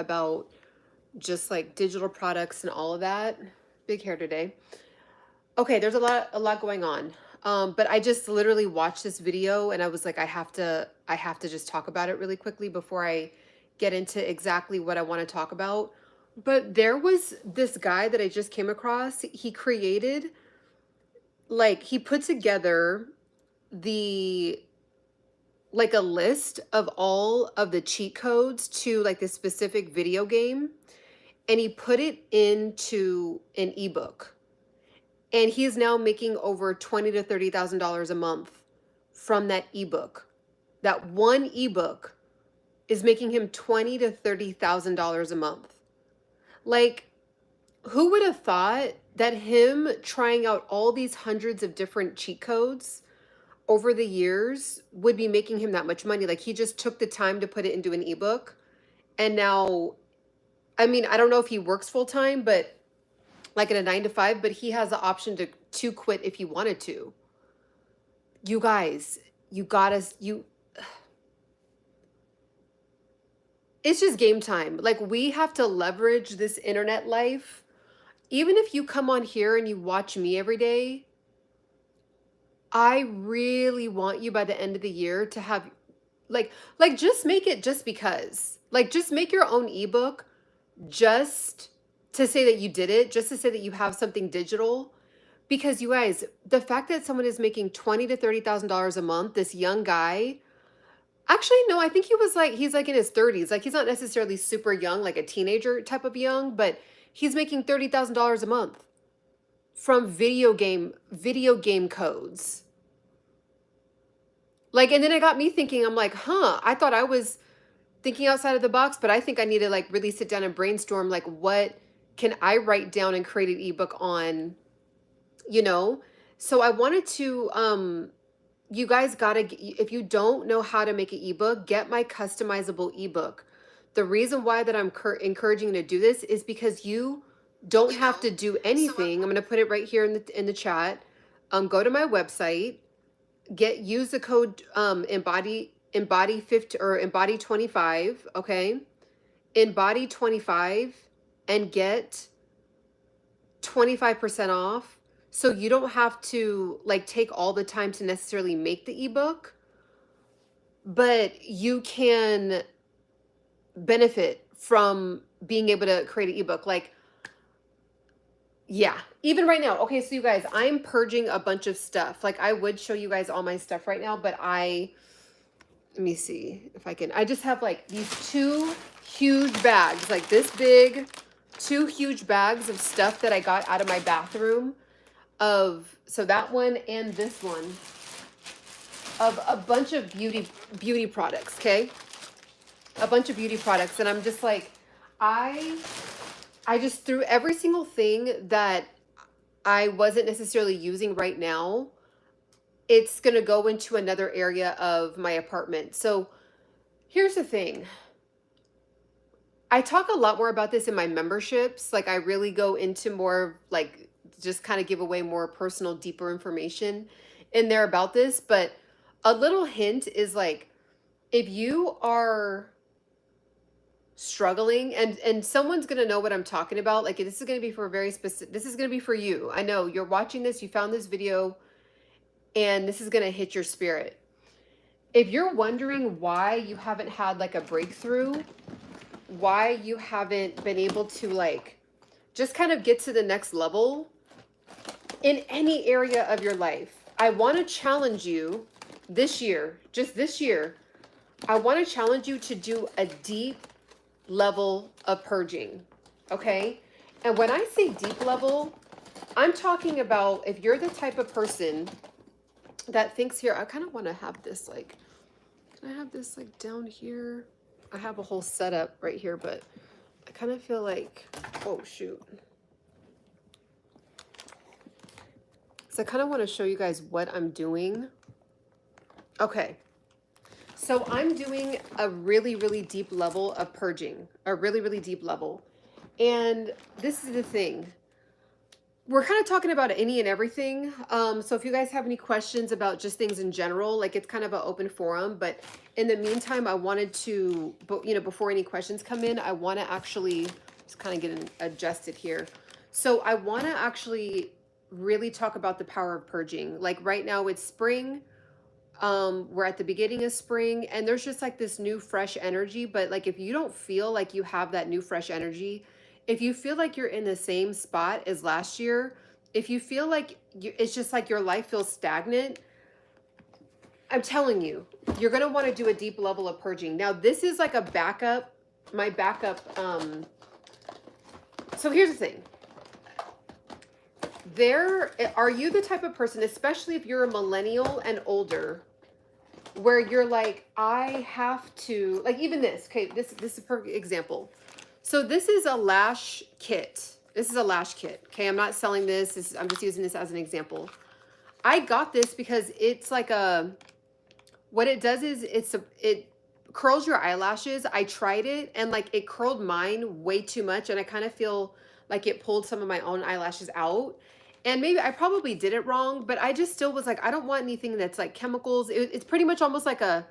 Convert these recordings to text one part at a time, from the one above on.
about just like digital products and all of that. Big hair today. Okay, there's a lot going on. But I just literally watched this video and I was like, I have to just talk about it really quickly before I get into exactly what I want to talk about. But there was this guy that I just came across. He created, like, he put together the like a list of all of the cheat codes to like this specific video game, and he put it into an ebook. And he is now making over $20,000 to $30,000 a month from that ebook. That one ebook is making him $20,000 to $30,000 a month. Like, who would have thought that him trying out all these hundreds of different cheat codes over the years would be making him that much money? Like, he just took the time to put it into an ebook. And now, I mean, I don't know if he works full time, but like in a 9 to 5, but he has the option to quit if he wanted to. You guys, it's just game time. Like, we have to leverage this internet life. Even if you come on here and you watch me every day, I really want you by the end of the year to have like just make it just because. Like, just make your own ebook just to say that you did it, just to say that you have something digital. Because you guys, the fact that someone is making $20,000 to $30,000 a month, this young guy, actually, no, I think he's like in his 30s. Like, he's not necessarily super young, like a teenager type of young, but he's making $30,000 a month from video game codes. Like, and then it got me thinking, I'm like, I thought I was thinking outside of the box, but I think I need to like really sit down and brainstorm, like, what can I write down and create an ebook on, you know? So I wanted to, you guys gotta, if you don't know how to make an ebook, get my customizable ebook. The reason why that I'm encouraging you to do this is because you don't have to do anything. I'm gonna put it right here in the chat. Go to my website, use the code embody 50 or embody 25, okay? Embody 25 and get 25% off. So you don't have to like take all the time to necessarily make the ebook, but you can benefit from being able to create an ebook. Like, yeah, even right now. Okay, so you guys, I'm purging a bunch of stuff. Like, I would show you guys all my stuff right now, but let me see if I can. I just have like these two huge bags, like this big, two huge bags of stuff that I got out of my bathroom so that one and this one, of a bunch of beauty products, okay? A bunch of beauty products. And I'm just like, I just threw every single thing that I wasn't necessarily using right now. It's going to go into another area of my apartment. So here's the thing. I talk a lot more about this in my memberships. Like, I really go into more, like, just kind of give away more personal, deeper information in there about this. But a little hint is like, if you are struggling, and someone's going to know what I'm talking about, like, this is going to be for a very specific, this is going to be for you. I know you're watching this, you found this video, and this is going to hit your spirit. If you're wondering why you haven't had like a breakthrough, why you haven't been able to like just kind of get to the next level in any area of your life, I want to challenge you this year, just this year, I want to challenge you to do a deep level of purging, okay? And when I say deep level, I'm talking about if you're the type of person that thinks, here, I kind of want to have this like, can I have this like down here? I have a whole setup right here, but I kind of feel like, oh shoot. So I kind of want to show you guys what I'm doing. Okay. So I'm doing a really, really deep level of purging, a really, really deep level. And this is the thing. we're kind of talking about any and everything. So if you guys have any questions about just things in general, like it's kind of an open forum. But in the meantime, I wanted to, but you know, before any questions come in, I want to actually just kind of get adjusted here. So I want to actually really talk about the power of purging. Like right now, it's spring. We're at the beginning of spring, and there's just like this new fresh energy. But like if you don't feel like you have that new fresh energy, if you feel like you're in the same spot as last year, if you feel like it's just like your life feels stagnant, I'm telling you, you're going to want to do a deep level of purging. Now this is like a backup, my backup. So here's the thing. Are you the type of person, especially if you're a millennial and older, where you're like, I have to, like even this, okay, this is a perfect example. So this is a lash kit. This is a lash kit. Okay, I'm not selling this. I'm just using this as an example. I got this because it's like what it does is it curls your eyelashes. I tried it and like it curled mine way too much, and I kind of feel like it pulled some of my own eyelashes out. And maybe I probably did it wrong, but I just still was like, I don't want anything that's like chemicals. It's pretty much almost like a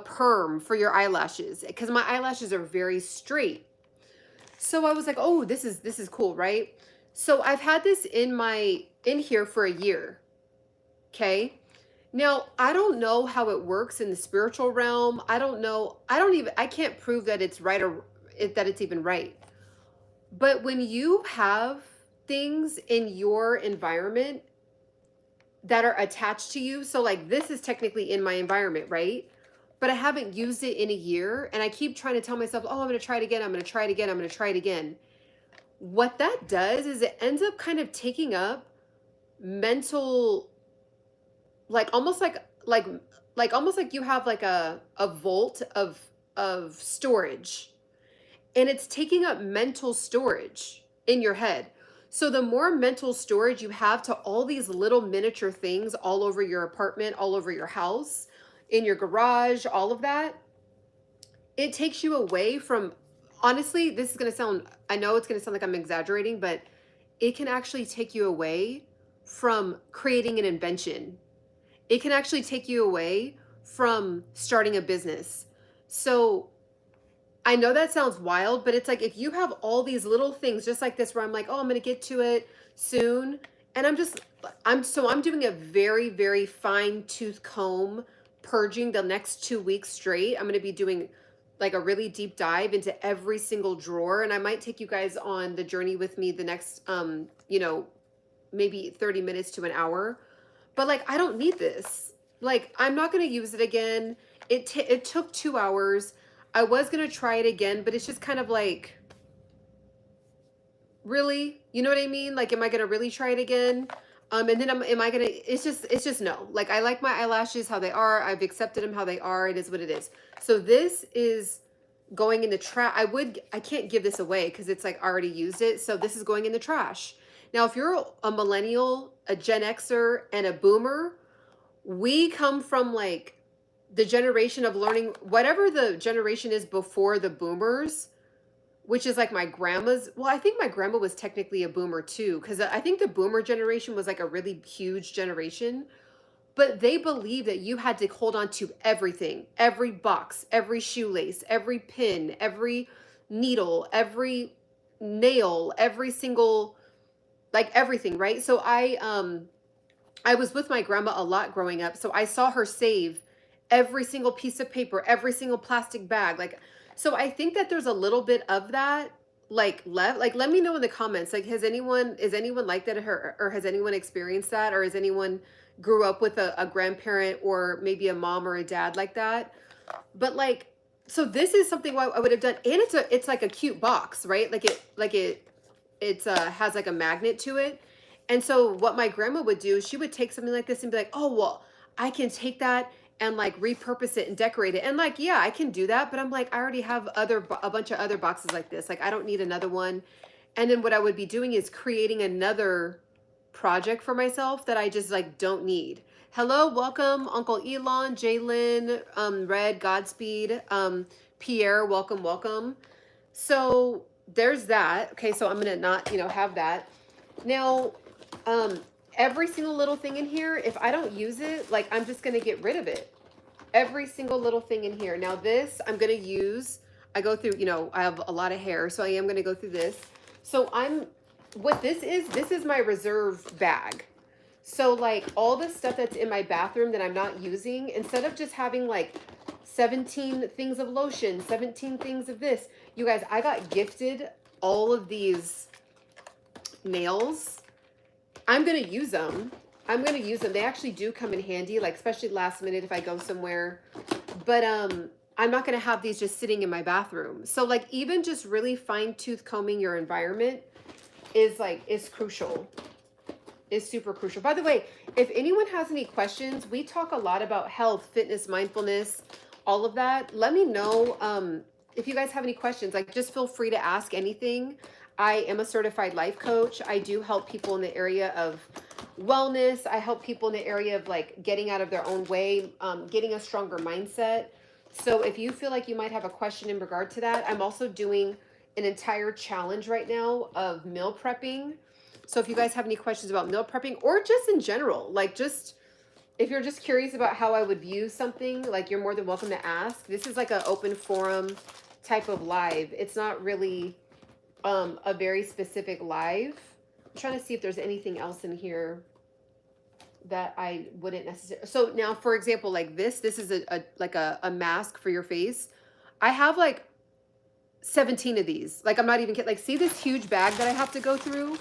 perm for your eyelashes, because my eyelashes are very straight. So I was like, oh, this is cool, right? So I've had this in here for a year. Okay. Now, I don't know how it works in the spiritual realm. I don't know. I can't prove that it's right or that it's even right. But when you have things in your environment that are attached to you, so like this is technically in my environment, right? But I haven't used it in a year, and I keep trying to tell myself, oh, I'm going to try it again. I'm going to try it again. I'm going to try it again. What that does is it ends up kind of taking up mental, like almost like almost like you have like a vault of storage, and it's taking up mental storage in your head. So the more mental storage you have to all these little miniature things all over your apartment, all over your house, in your garage, all of that, it takes you away from, honestly, this is going to sound, I know it's going to sound like I'm exaggerating, but it can actually take you away from creating an invention. It can actually take you away from starting a business. So I know that sounds wild, but it's like if you have all these little things just like this where I'm like, oh, I'm going to get to it soon. And I'm doing a very, very fine tooth comb purging the next 2 weeks straight. I'm going to be doing like a really deep dive into every single drawer. And I might take you guys on the journey with me the next, maybe 30 minutes to an hour. But like, I don't need this. Like, I'm not going to use it again. It took 2 hours. I was going to try it again, but it's just kind of like, really? You know what I mean? Like, am I going to really try it again? And then am I going to, it's just no. Like, I like my eyelashes how they are. I've accepted them how they are. It is what it is. So this is going in the trash. I can't give this away because it's like already used it. So this is going in the trash. Now, if you're a millennial, a Gen Xer, and a boomer, we come from like the generation of learning, whatever the generation is before the boomers, which is like my grandma's. Well, I think my grandma was technically a boomer too, because I think the boomer generation was like a really huge generation. But they believed that you had to hold on to everything, every box, every shoelace, every pin, every needle, every nail, every single, like everything, right? So I was with my grandma a lot growing up. So I saw her save every single piece of paper, every single plastic bag. Like, so I think that there's a little bit of that like left. Like, let me know in the comments. Like, is anyone like that, or has anyone experienced that? Or has anyone grew up with a grandparent or maybe a mom or a dad like that? But like, so this is something I would have done. And it's like a cute box, right? It has like a magnet to it. And so what my grandma would do, she would take something like this and be like, oh, well, I can take that and like repurpose it and decorate it. And like, yeah, I can do that. But I'm like, I already have a bunch of other boxes like this. Like, I don't need another one. And then what I would be doing is creating another project for myself that I just like don't need. Hello, welcome, Uncle Elon, Jalen, Red, Godspeed, Pierre, welcome, welcome. So there's that. Okay, so I'm gonna not, have that. Now, Um, every single little thing in here, if I don't use it, like I'm just gonna get rid of it. Every single little thing in here. Now this I'm gonna use, I go through, you know, I have a lot of hair, so I am gonna go through this. So what this is my reserve bag. So like all the stuff that's in my bathroom that I'm not using, instead of just having like 17 things of lotion, 17 things of this, you guys, I got gifted all of these nails. I'm going to use them. I'm going to use them. They actually do come in handy, like especially last minute if I go somewhere. But I'm not going to have these just sitting in my bathroom. So like even just really fine tooth combing your environment is crucial. Is super crucial. By the way, if anyone has any questions, we talk a lot about health, fitness, mindfulness, all of that. Let me know if you guys have any questions. Like just feel free to ask anything. I am a certified life coach. I do help people in the area of wellness. I help people in the area of like getting out of their own way, getting a stronger mindset. So if you feel like you might have a question in regard to that, I'm also doing an entire challenge right now of meal prepping. So if you guys have any questions about meal prepping or just in general, like just if you're just curious about how I would view something, like you're more than welcome to ask. This is like an open forum type of live. It's not really a very specific live. I'm trying to see if there's anything else in here that I wouldn't necessarily. So now, for example, like this is a mask for your face. I have like 17 of these. Like I'm not even kidding. Like see this huge bag that I have to go through?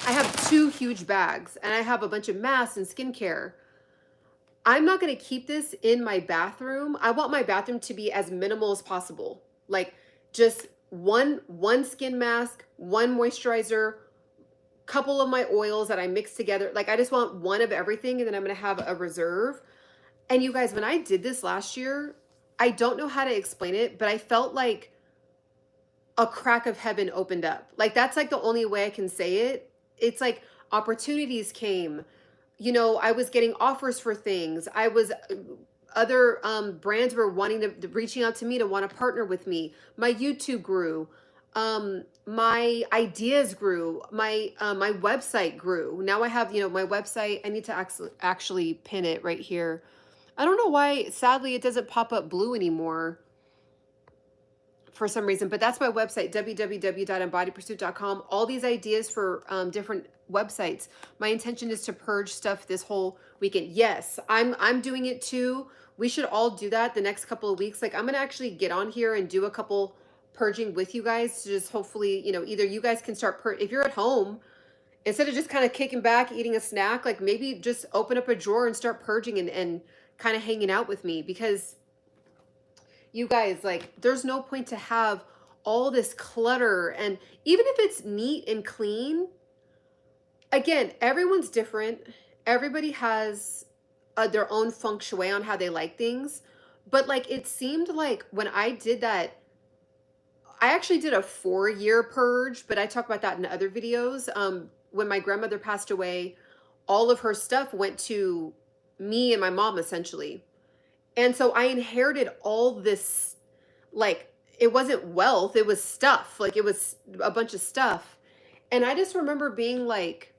I have 2 huge bags and I have a bunch of masks and skincare. I'm not going to keep this in my bathroom. I want my bathroom to be as minimal as possible. Like just one skin mask, one moisturizer, couple of my oils that I mix together. Like I just want one of everything and then I'm going to have a reserve. And you guys, when I did this last year, I don't know how to explain it, but I felt like a crack of heaven opened up. Like that's like the only way I can say it. It's like opportunities came, you know, I was getting offers for things. Other brands were reaching out to me to want to partner with me. My YouTube grew. My ideas grew. My website grew. Now I have, you know, my website. I need to actually pin it right here. I don't know why, sadly, it doesn't pop up blue anymore for some reason, but that's my website, www.embodypursuit.com. All these ideas for different websites. My intention is to purge stuff this whole weekend. Yes, I'm doing it too. We should all do that the next couple of weeks. Like I'm gonna actually get on here and do a couple purging with you guys to just hopefully, you know, either you guys can start if you're at home, instead of just kind of kicking back, eating a snack, like maybe just open up a drawer and start purging and kind of hanging out with me, because you guys, like there's no point to have all this clutter. And even if it's neat and clean, again, everyone's different. Everybody has their own feng shui on how they like things. But like it seemed like when I did that, I actually did a 4-year purge, but I talk about that in other videos. When my grandmother passed away, all of her stuff went to me and my mom essentially. And so I inherited all this, like, it wasn't wealth, it was stuff. Like, it was a bunch of stuff. And I just remember being like,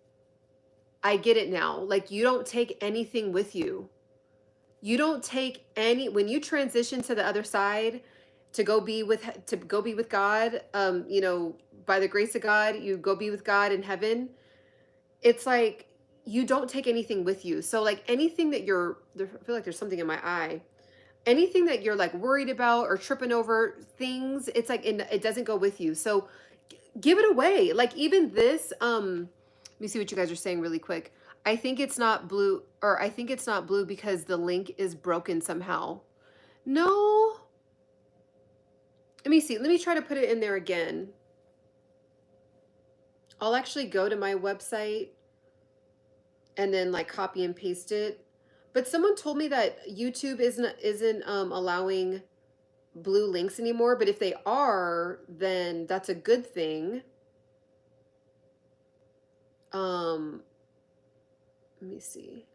I get it now. Like, you don't take anything with you. You don't take when you transition to the other side to go be with God, you know, by the grace of God, you go be with God in heaven. It's like, you don't take anything with you. So like anything that I feel like there's something in my eye. Anything that you're like worried about or tripping over things, it's like it doesn't go with you. So give it away. Like even this, let me see what you guys are saying really quick. I think it's not blue because the link is broken somehow. No. Let me see. Let me try to put it in there again. I'll actually go to my website and then like copy and paste it. But someone told me that YouTube isn't allowing blue links anymore, but if they are, then that's a good thing. Let me see.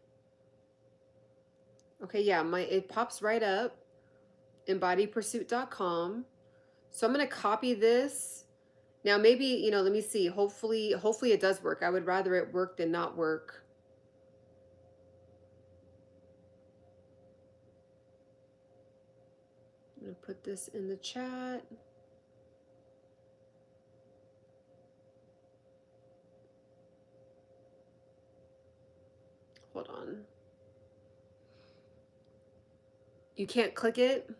Okay, yeah, it pops right up, embodypursuit.com. So I'm going to copy this. Now maybe, you know, let me see. Hopefully it does work. I would rather it work than not work. I'm going to put this in the chat. Hold on. You can't click it?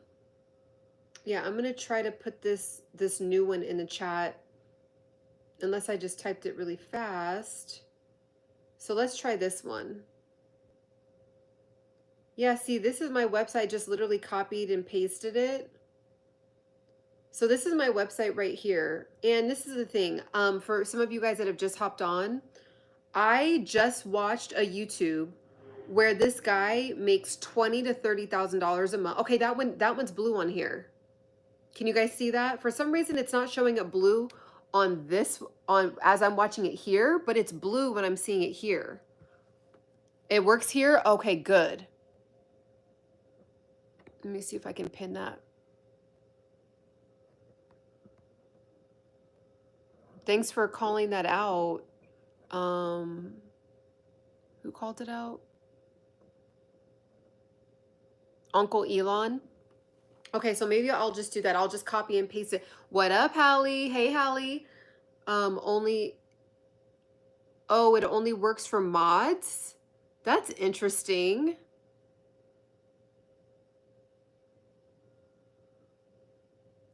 Yeah, I'm going to try to put this new one in the chat, unless I just typed it really fast. So let's try this one. Yeah, see, this is my website, just literally copied and pasted it. So this is my website right here. And this is the thing, for some of you guys that have just hopped on, I just watched a YouTube where this guy makes $20,000 to $30,000 a month. Okay, that one's blue on here. Can you guys see that? For some reason, it's not showing up blue on this, as I'm watching it here, but it's blue when I'm seeing it here. It works here? Okay, good. Let me see if I can pin that. Thanks for calling that out. Who called it out? Uncle Elon. Okay, so maybe I'll just do that. I'll just copy and paste it. What up, Hallie? Hey, Hallie. It only works for mods? That's interesting.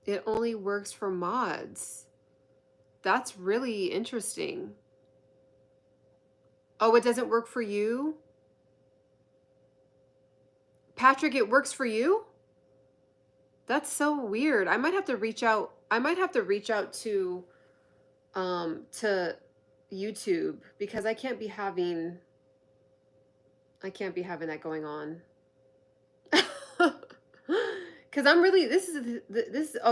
It only works for mods. That's really interesting. Oh, it doesn't work for you? Patrick, it works for you? That's so weird. I might have to reach out. I might have to reach out to YouTube, because I can't be having that going on. Cuz I'm really,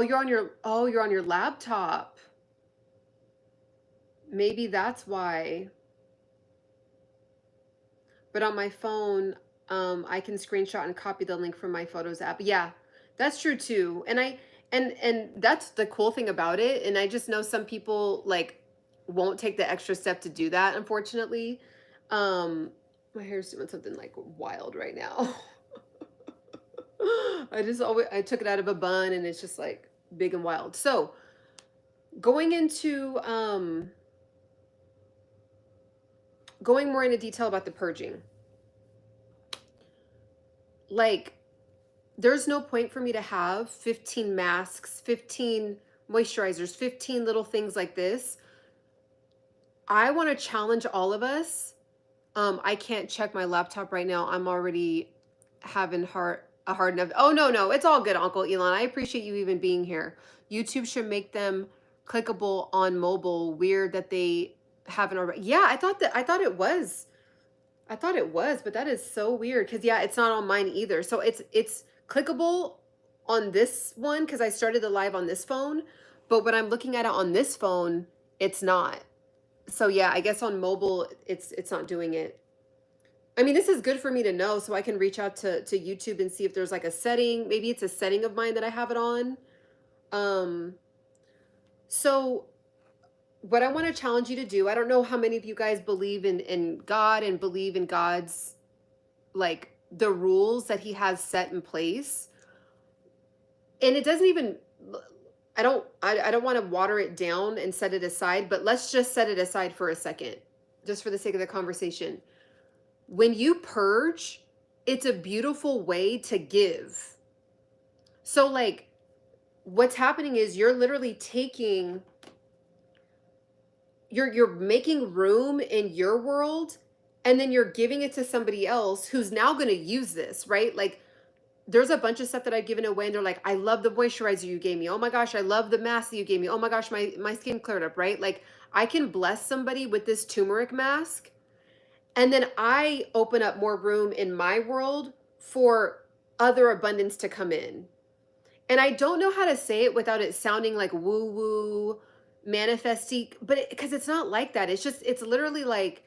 you're on your laptop. Maybe that's why. But on my phone, I can screenshot and copy the link from my Photos app. Yeah, that's true too. And that's the cool thing about it. And I just know some people like won't take the extra step to do that, unfortunately. My hair's doing something like wild right now. I took it out of a bun and it's just like big and wild. So going more into detail about the purging. Like, there's no point for me to have 15 masks, 15 moisturizers, 15 little things like this. I want to challenge all of us. I can't check my laptop right now. I'm already having a hard enough. Oh, no, it's all good, Uncle Elon. I appreciate you even being here. YouTube should make them clickable on mobile. Weird that they haven't already. Yeah, I thought it was, but that is so weird, because yeah, it's not on mine either. So it's clickable on this one because I started the live on this phone, but when I'm looking at it on this phone, it's not. So yeah, I guess on mobile, it's not doing it. I mean, this is good for me to know, so I can reach out to YouTube and see if there's like a setting. Maybe it's a setting of mine that I have it on. So what I want to challenge you to do, I don't know how many of you guys believe in God and believe in God's, like, the rules that he has set in place. And it doesn't even, I don't want to water it down and set it aside, but let's just set it aside for a second, just for the sake of the conversation. When you purge, it's a beautiful way to give. So like, what's happening is you're literally taking, you're making room in your world, and then you're giving it to somebody else who's now going to use this, right? Like, there's a bunch of stuff that I've given away and they're like, I love the moisturizer you gave me. Oh my gosh, I love the mask that you gave me. Oh my gosh, my skin cleared up, right? Like, I can bless somebody with this turmeric mask, and then I open up more room in my world for other abundance to come in. And I don't know how to say it without it sounding like woo-woo, manifesting, but because it's not like that. It's literally like,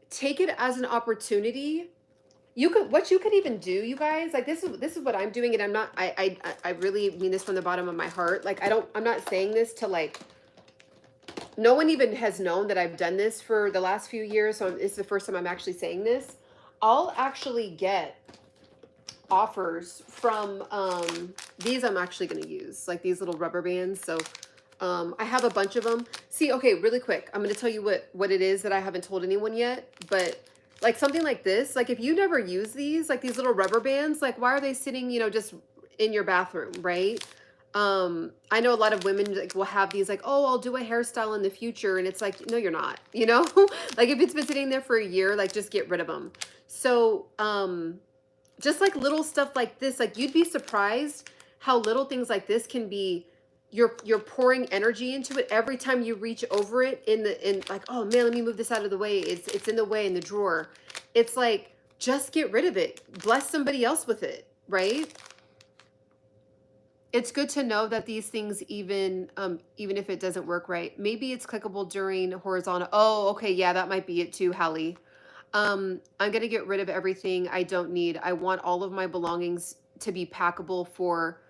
take it as an opportunity. What you could even do, you guys, like, this is what I'm doing, and I really mean this from the bottom of my heart. Like, I'm not saying this to like no one even has known that I've done this for the last few years. So it's the first time I'm actually saying this. I'll actually get offers from these I'm actually going to use, like these little rubber bands. So I have a bunch of them. See, okay, really quick, I'm going to tell you what it is that I haven't told anyone yet. But like something like this, like if you never use these, like these little rubber bands, like why are they sitting, you know, just in your bathroom, right? I know a lot of women like will have these like, oh, I'll do a hairstyle in the future, and it's like, no, you're not, you know. Like if it's been sitting there for a year, like just get rid of them. So just like little stuff like this, like you'd be surprised how little things like this can be. You're pouring energy into it every time you reach over it in like, oh man, let me move this out of the way, it's in the way in the drawer. It's like, just get rid of it, bless somebody else with it, right? It's good to know that these things, even if it doesn't work right, maybe it's clickable during horizontal. Oh, okay, yeah, that might be it too, Hallie. I'm gonna get rid of everything I don't need. I want all of my belongings to be packable for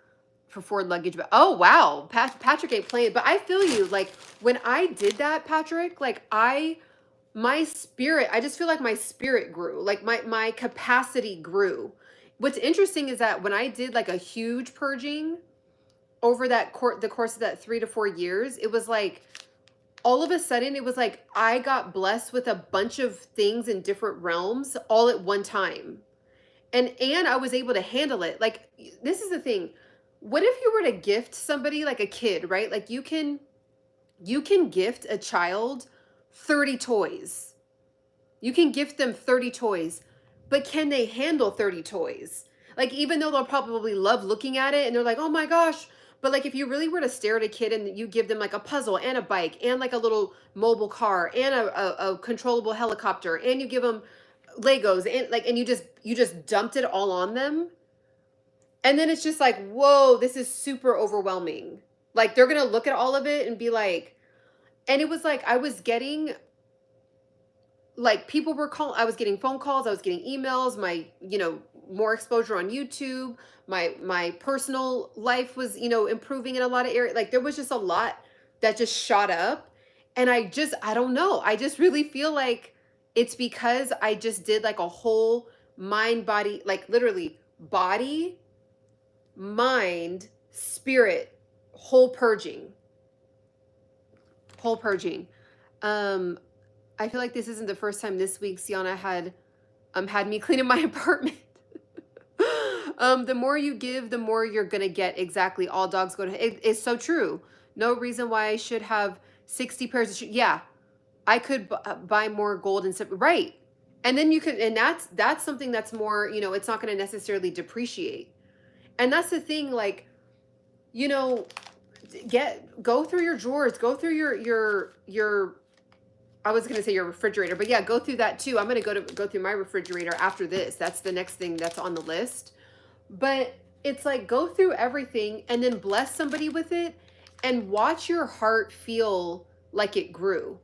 Ford luggage. But oh wow, Patrick ain't playing. But I feel you. Like when I did that, Patrick, like my spirit, I just feel like my spirit grew. Like my capacity grew. What's interesting is that when I did like a huge purging over the course of that 3 to 4 years, it was like all of a sudden it was like I got blessed with a bunch of things in different realms all at one time. And I was able to handle it. Like this is the thing. What if you were to gift somebody, like a kid, right? Like you can gift a child 30 toys. You can gift them 30 toys. But can they handle 30 toys? Like even though they'll probably love looking at it and they're like, "Oh my gosh." But like if you really were to stare at a kid and you give them like a puzzle and a bike and like a little mobile car and a controllable helicopter, and you give them Legos and you just dumped it all on them. And then it's just like, whoa, this is super overwhelming. Like they're going to look at all of it and be like, and it was like, I was getting like people were calling, I was getting phone calls, I was getting emails, my, you know, more exposure on YouTube, my personal life was, you know, improving in a lot of areas. Like there was just a lot that just shot up. And I don't know. I just really feel like it's because I just did like a whole mind, body, like literally body, mind, spirit, whole purging. I feel like this isn't the first time this week Ciana had me cleaning my apartment. The more you give, the more you're gonna get. Exactly. All dogs go to it's so true. No reason why I should have 60 pairs of shoes. Yeah, I could buy more gold and silver. Right. And then you could, and that's something that's more, you know, it's not going to necessarily depreciate. And that's the thing, like, you know, go through your drawers, go through your I was going to say your refrigerator, but yeah, go through that too. I'm going to go through my refrigerator after this. That's the next thing that's on the list. But it's like, go through everything and then bless somebody with it and watch your heart feel like it grew.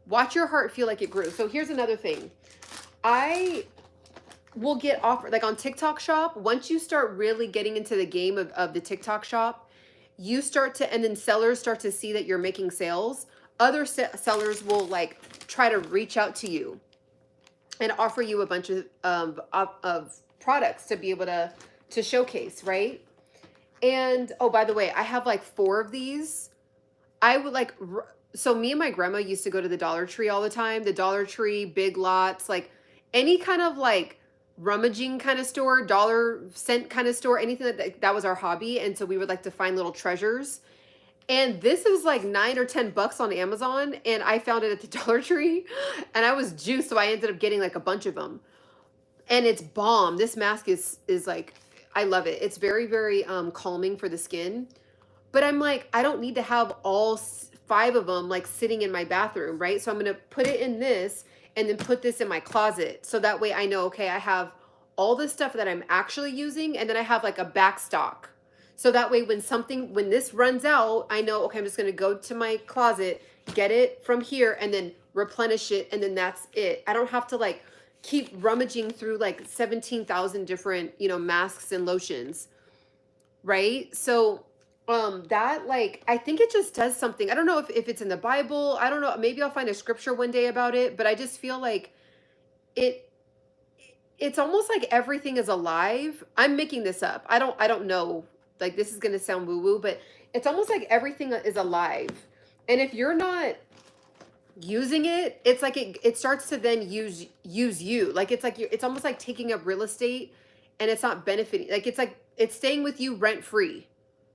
Watch your heart feel like it grew. So here's another thing. I will get offered, like on TikTok shop, once you start really getting into the game of the TikTok shop, you start to, and then sellers start to see that you're making sales. Other sellers will like try to reach out to you and offer you a bunch of products to be able to showcase, right? And oh, by the way, I have like 4 of these. I would like, so me and my grandma used to go to the Dollar Tree all the time. The Dollar Tree, Big Lots, like any kind of like rummaging kind of store, dollar cent kind of store, anything that was our hobby. And so we would like to find little treasures. And this is like $9 or $10 on Amazon. And I found it at the Dollar Tree and I was juiced. So I ended up getting like a bunch of them. And it's bomb. This mask is like, I love it. It's very, very calming for the skin. But I'm like, I don't need to have all 5 of them like sitting in my bathroom, right? So I'm going to put it in this and then put this in my closet. So that way I know, okay, I have all the stuff that I'm actually using, and then I have like a back stock. So that way when this runs out, I know, okay, I'm just going to go to my closet, get it from here, and then replenish it. And then that's it. I don't have to like keep rummaging through like 17,000 different, you know, masks and lotions. Right? So That like I think it just does something. I don't know if it's in the Bible. I don't know. Maybe I'll find a scripture one day about it, but I just feel like it it's almost like everything is alive. I'm making this up. I don't know. Like this is going to sound woo woo, but it's almost like everything is alive. And if you're not using it, it's like it starts to then use you. Like it's like it's almost like taking up real estate and it's not benefiting. Like it's staying with you rent free.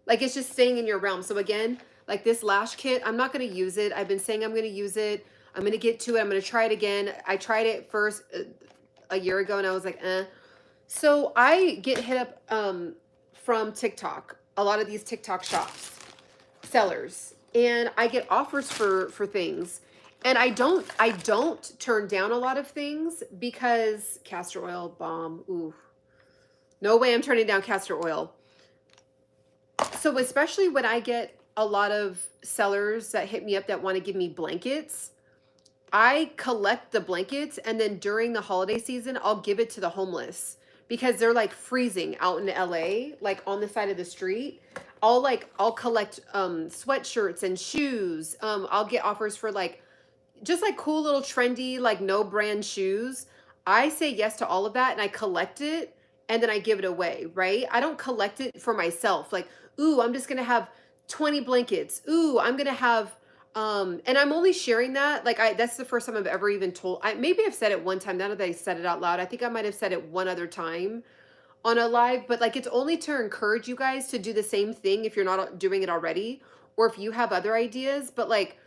Like it's just staying in your realm. So again, like this lash kit, I'm not going to use it. I've been saying I'm going to use it. I'm going to get to it. I'm going to try it again. I tried it first a year ago and I was like, eh. So I get hit up from TikTok, a lot of these TikTok shops, sellers, and I get offers for things. And I don't turn down a lot of things because castor oil bomb. Ooh. No way I'm turning down castor oil. So especially when I get a lot of sellers that hit me up that want to give me blankets, I collect the blankets and then during the holiday season, I'll give it to the homeless because they're like freezing out in LA, like on the side of the street. I'll collect sweatshirts and shoes. I'll get offers for like just like cool little trendy like no brand shoes. I say yes to all of that and I collect it and then I give it away, right? I don't collect it for myself. Like, ooh, I'm just going to have 20 blankets. Ooh, I'm going to have and I'm only sharing that like I that's the first time I've ever even told. I maybe I've said it one time now that I said it out loud. I think I might have said it one other time on a live, but like it's only to encourage you guys to do the same thing if you're not doing it already or if you have other ideas, but like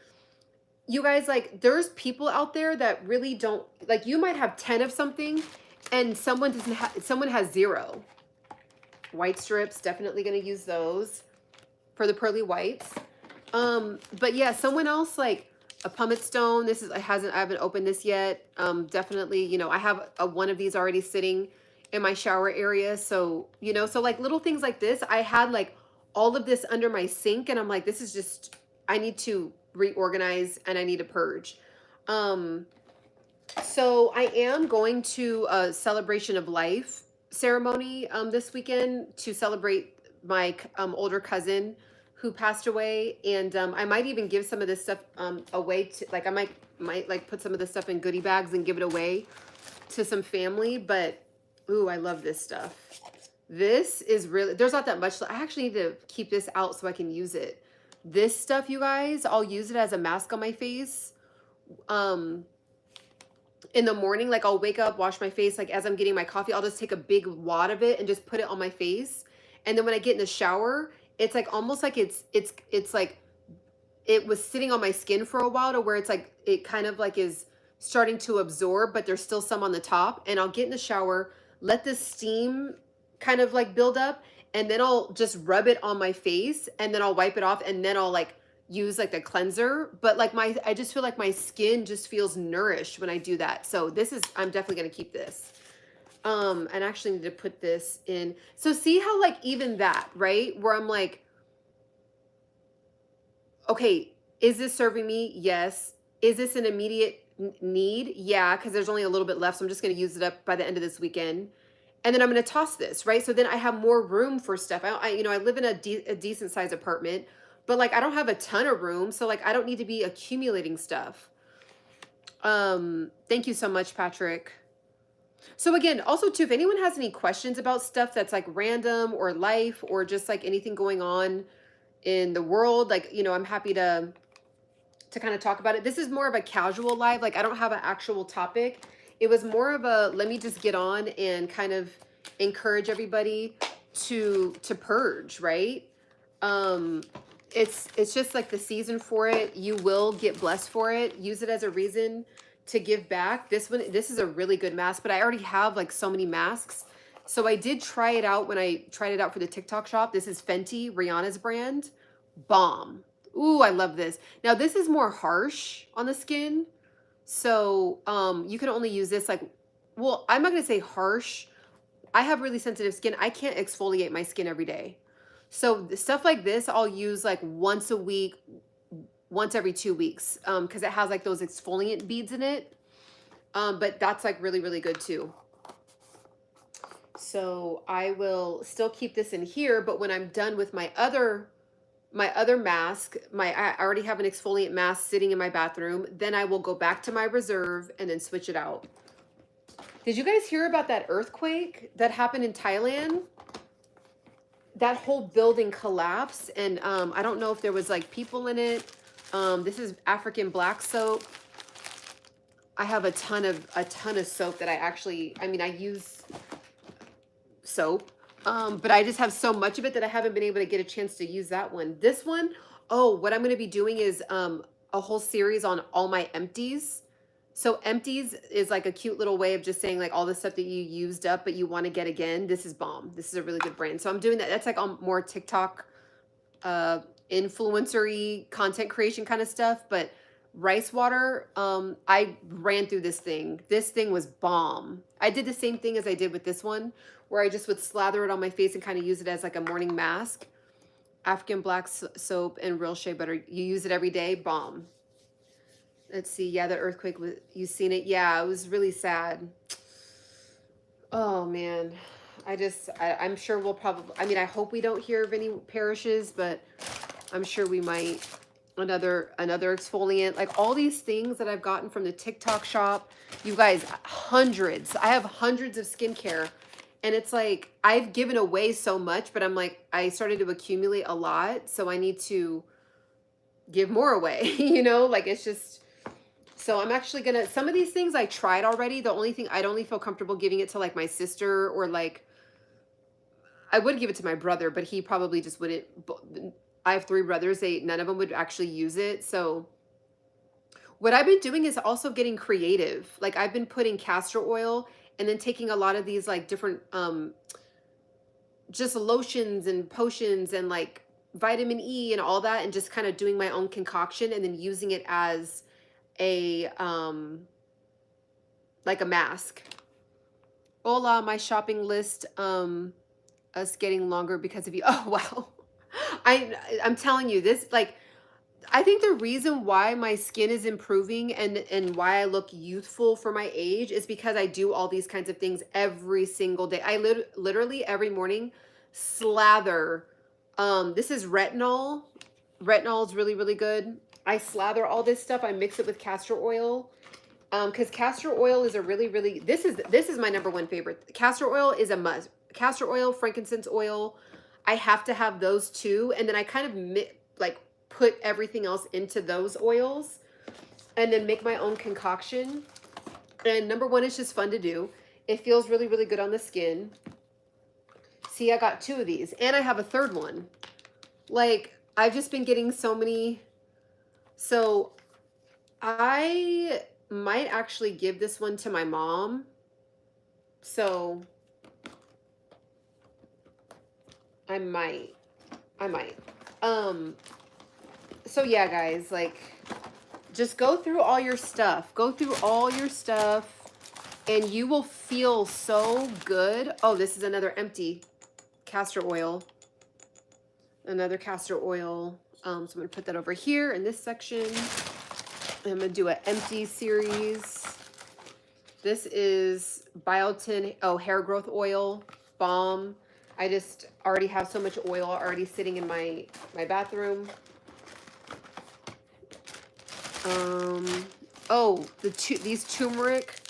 you guys, like there's people out there that really don't like you might have 10 of something and someone has 0 white strips. Definitely going to use those for the pearly whites. But yeah, someone else like a pumice stone. This is I haven't opened this yet. Definitely, you know, I have one of these already sitting in my shower area. So, you know, so like little things like this, I had like all of this under my sink and I'm like, this is just, I need to reorganize and I need to purge. So I am going to a celebration of life ceremony this weekend to celebrate my older cousin who passed away, and I might even give some of this stuff away to like I might like put some of this stuff in goodie bags and give it away to some family. But ooh, I love this stuff. This is really there's not that much. I actually need to keep this out so I can use it. This stuff, you guys, I'll use it as a mask on my face. In the morning, like I'll wake up, wash my face, like as I'm getting my coffee, I'll just take a big wad of it and just put it on my face. And then when I get in the shower, it's like almost like it's like it was sitting on my skin for a while to where it's like it kind of like is starting to absorb, but there's still some on the top. And I'll get in the shower, let the steam kind of like build up, and then I'll just rub it on my face and then I'll wipe it off and then I'll like use like a cleanser. But like I just feel like my skin just feels nourished when I do that. So this is, I'm definitely going to keep this. And I actually need to put this in. So see how like even that, right? Where I'm like, okay, is this serving me? Yes. Is this an immediate need? Yeah, because there's only a little bit left. So I'm just going to use it up by the end of this weekend. And then I'm going to toss this, right? So then I have more room for stuff. You know, I live in a decent sized apartment, but like I don't have a ton of room. So like I don't need to be accumulating stuff. Thank you so much, Patrick. So again, also too, if anyone has any questions about stuff that's like random or life or just like anything going on in the world, like, you know, I'm happy to kind of talk about it. This is more of a casual live. Like I don't have an actual topic. It was more of a, let me just get on and kind of encourage everybody to purge, right? It's just like the season for it. You will get blessed for it. Use it as a reason to give back. This is a really good mask, but I already have like so many masks. So I did try it out when I tried it out for the TikTok shop. This is Fenty, Rihanna's brand. Bomb. Ooh, I love this. Now this is more harsh on the skin. So you can only use this like, well, I'm not going to say harsh. I have really sensitive skin. I can't exfoliate my skin every day. So stuff like this, I'll use like once a week, once every 2 weeks, because it has like those exfoliant beads in it. But that's like really, really good too. So I will still keep this in here, but when I'm done with my other my other mask, I already have an exfoliant mask sitting in my bathroom. Then I will go back to my reserve and then switch it out. Did you guys hear about that earthquake that happened in Thailand? That whole building collapsed, and I don't know if there was like people in it. This is African black soap. I have a ton of soap that I mean, I use soap, but I just have so much of it that I haven't been able to get a chance to use that one. This one, oh, what I'm going to be doing is a whole series on all my empties. So empties is like a cute little way of just saying like all the stuff that you used up but you want to get again. This is bomb. This is a really good brand. So I'm doing that. That's like more TikTok influencery content creation kind of stuff. But rice water, I ran through this thing. This thing was bomb. I did the same thing as I did with this one, where I just would slather it on my face and kind of use it as like a morning mask. African black soap and real shea butter. You use it every day, bomb. Let's see. Yeah, the earthquake, you seen it? Yeah, it was really sad. Oh man. I'm sure we'll probably, I mean, I hope we don't hear of any parishes, but I'm sure we might. Another exfoliant, like all these things that I've gotten from the TikTok shop. You guys, hundreds. I have hundreds of skincare, and it's like I've given away so much, but I'm like, I started to accumulate a lot, so I need to give more away, you know, like it's just, so I'm actually gonna, some of these things I tried already. The only thing, I'd only feel comfortable giving it to like my sister, or like, I would give it to my brother, but he probably just wouldn't. I have 3 brothers. None of them would actually use it. So what I've been doing is also getting creative. Like I've been putting castor oil and then taking a lot of these like different, just lotions and potions and like vitamin E and all that, and just kind of doing my own concoction and then using it as a, like a mask. Hola, my shopping list, us getting longer because of you. Oh, wow. I'm telling you this, like, I think the reason why my skin is improving and why I look youthful for my age is because I do all these kinds of things every single day. I literally every morning slather. This is retinol. Retinol is really, really good. I slather all this stuff. I mix it with castor oil. Because castor oil is a really, really, this is my #1 favorite. Castor oil is a must. Castor oil, frankincense oil. I have to have those two. And then I kind of like put everything else into those oils and then make my own concoction. And #1 is just fun to do. It feels really, really good on the skin. See, I got 2 of these and I have a 3rd one. Like, I've just been getting so many. So I might actually give this one to my mom. So I might. So yeah, guys, like, just go through all your stuff. Go through all your stuff and you will feel so good. Oh, this is another empty castor oil. Another castor oil. So I'm going to put that over here in this section. I'm going to do an empty series. This is biotin, hair growth oil, balm. I just already have so much oil already sitting in my bathroom. These turmeric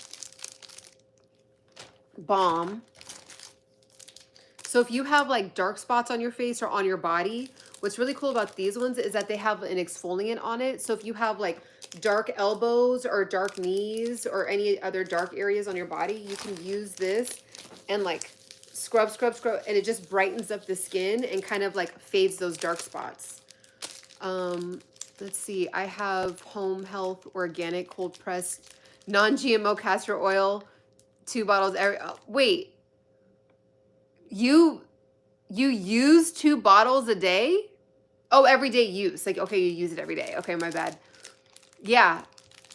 balm. So if you have like dark spots on your face or on your body, what's really cool about these ones is that they have an exfoliant on it. So if you have like dark elbows or dark knees or any other dark areas on your body, you can use this and like scrub, and it just brightens up the skin and kind of like fades those dark spots. Let's see, I have Home Health Organic Cold Pressed Non-GMO Castor Oil, 2 bottles wait, you use 2 bottles a day? Oh, everyday use. Like, okay, you use it every day. Okay, my bad. Yeah,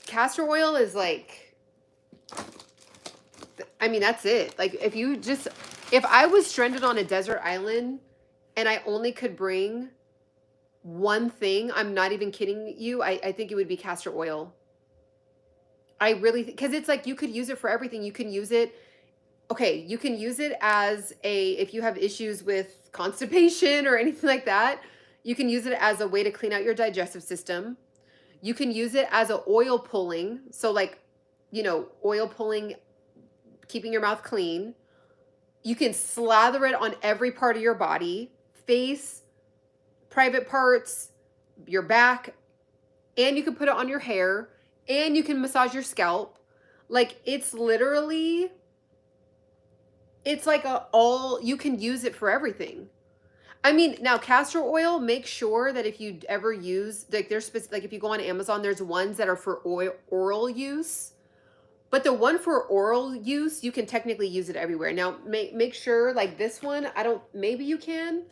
castor oil is like, I mean, that's it. Like, if I was stranded on a desert island and I only could bring one thing, I'm not even kidding you, I think it would be castor oil. I really, because it's like you could use it for everything. You can use it, okay, you can use it as if you have issues with constipation or anything like that, You can use it as a way to clean out your digestive system. You can use it as a oil pulling. So like, you know, oil pulling, keeping your mouth clean. You can slather it on every part of your body, face, private parts, your back, and you can put it on your hair, and you can massage your scalp. Like, it's literally, it's like you can use it for everything. I mean, now castor oil, make sure that if you ever use, like there's specific, like if you go on Amazon, there's ones that are for oral use. But the one for oral use, you can technically use it everywhere. Now, make sure, like this one, maybe you can.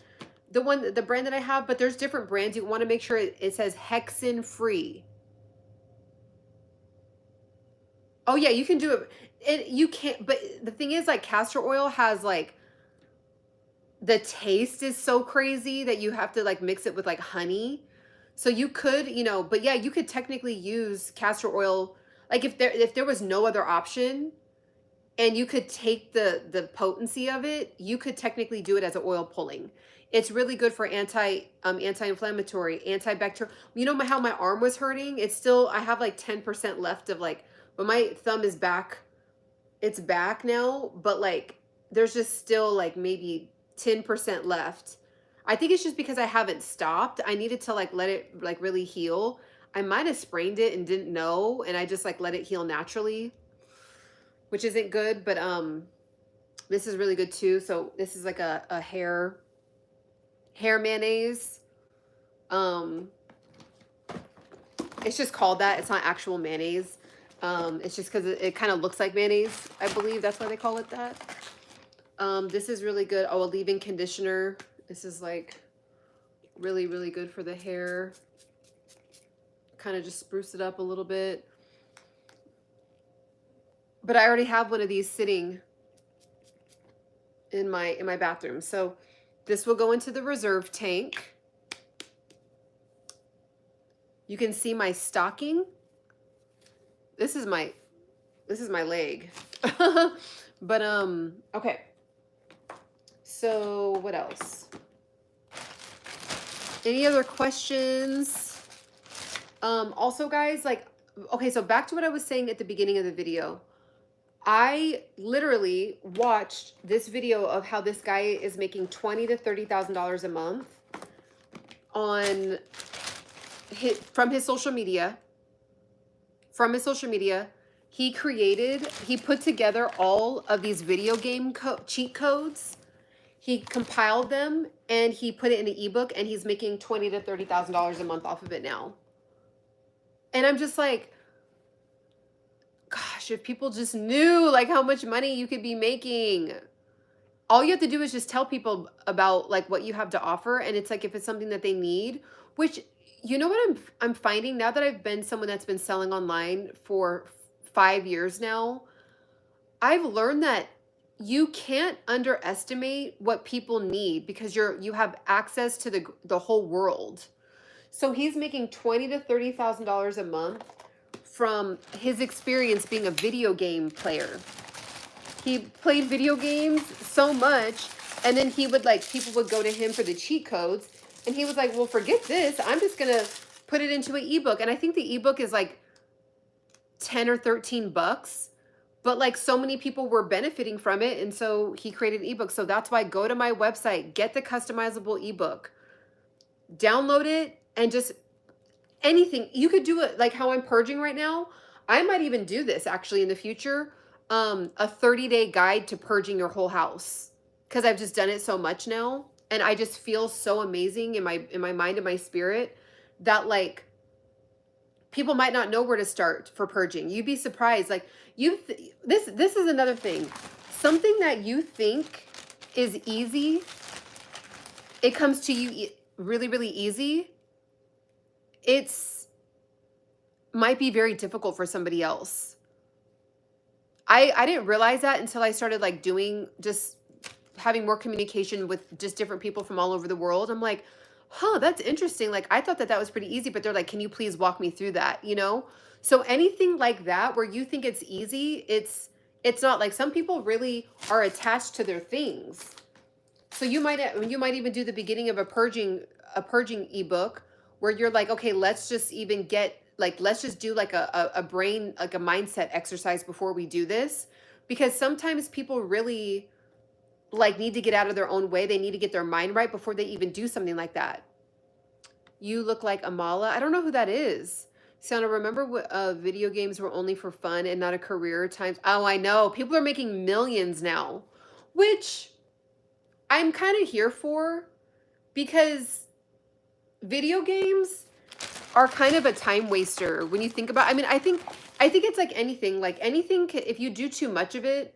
The brand that I have, but there's different brands. You want to make sure it says hexen free. Oh yeah, you can do it. You can't, but the thing is, like, castor oil has like, the taste is so crazy that you have to like mix it with like honey. So you could, you know, but yeah, you could technically use castor oil. Like if there was no other option and you could take the potency of it, you could technically do it as an oil pulling. It's really good for anti-inflammatory, antibacterial. You know how my arm was hurting? It's still, I have like 10% left of like, but my thumb is back. It's back now, but like there's just still like maybe 10% left. I think it's just because I haven't stopped. I needed to like let it like really heal. I might have sprained it and didn't know, and I just like let it heal naturally, which isn't good, but this is really good too. So this is like a hair mayonnaise. It's just called that. It's not actual mayonnaise. It's just because it kind of looks like mayonnaise. I believe that's why they call it that. This is really good. Oh, a leave-in conditioner. This is like really, really good for the hair. Kind of just spruce it up a little bit. But I already have one of these sitting in my bathroom. So this will go into the reserve tank. You can see my stocking. This is my leg. But okay. So what else? Any other questions? Also guys, like, okay, so back to what I was saying at the beginning of the video. I literally watched this video of how this guy is making $20,000 to $30,000 a month from his social media. He put together all of these video game cheat codes. He compiled them and he put it in an ebook, and he's making $20,000 to $30,000 a month off of it now. And I'm just like, gosh, if people just knew like how much money you could be making. All you have to do is just tell people about like what you have to offer, and it's like if it's something that they need, which, you know what I'm finding now that I've been someone that's been selling online for 5 years now, I've learned that you can't underestimate what people need because you have access to the whole world. So he's making $20,000 to $30,000 a month from his experience being a video game player. He played video games so much, and then he would like, people would go to him for the cheat codes, and he was like, well, forget this. I'm just going to put it into an ebook. And I think the ebook is like 10 or 13 bucks. But like so many people were benefiting from it. And so he created an ebook. So that's why go to my website, get the customizable ebook, download it, and just anything. You could do it like how I'm purging right now. I might even do this actually in the future. A 30-day guide to purging your whole house. Because I've just done it so much now. And I just feel so amazing in my mind and my spirit that like people might not know where to start for purging. You'd be surprised. Like this is another thing. Something that you think is easy, it comes to you really, really easy. It's might be very difficult for somebody else. I didn't realize that until I started like just having more communication with just different people from all over the world. I'm like, huh, that's interesting. Like, I thought that was pretty easy, but they're like, can you please walk me through that? You know? So anything like that, where you think it's easy, it's not. Like, some people really are attached to their things. So you might even do the beginning of a purging a purging ebook where you're like, okay, let's just even get like, let's just do like a brain, like a mindset exercise before we do this. Because sometimes people really like need to get out of their own way. They need to get their mind right before they even do something like that. You look like Amala. I don't know who that is. Ciana, remember what video games were only for fun and not a career times? Oh, I know. People are making millions now, which I'm kind of here for because video games are kind of a time waster when you think about. I mean, I think it's like anything. Like anything, if you do too much of it,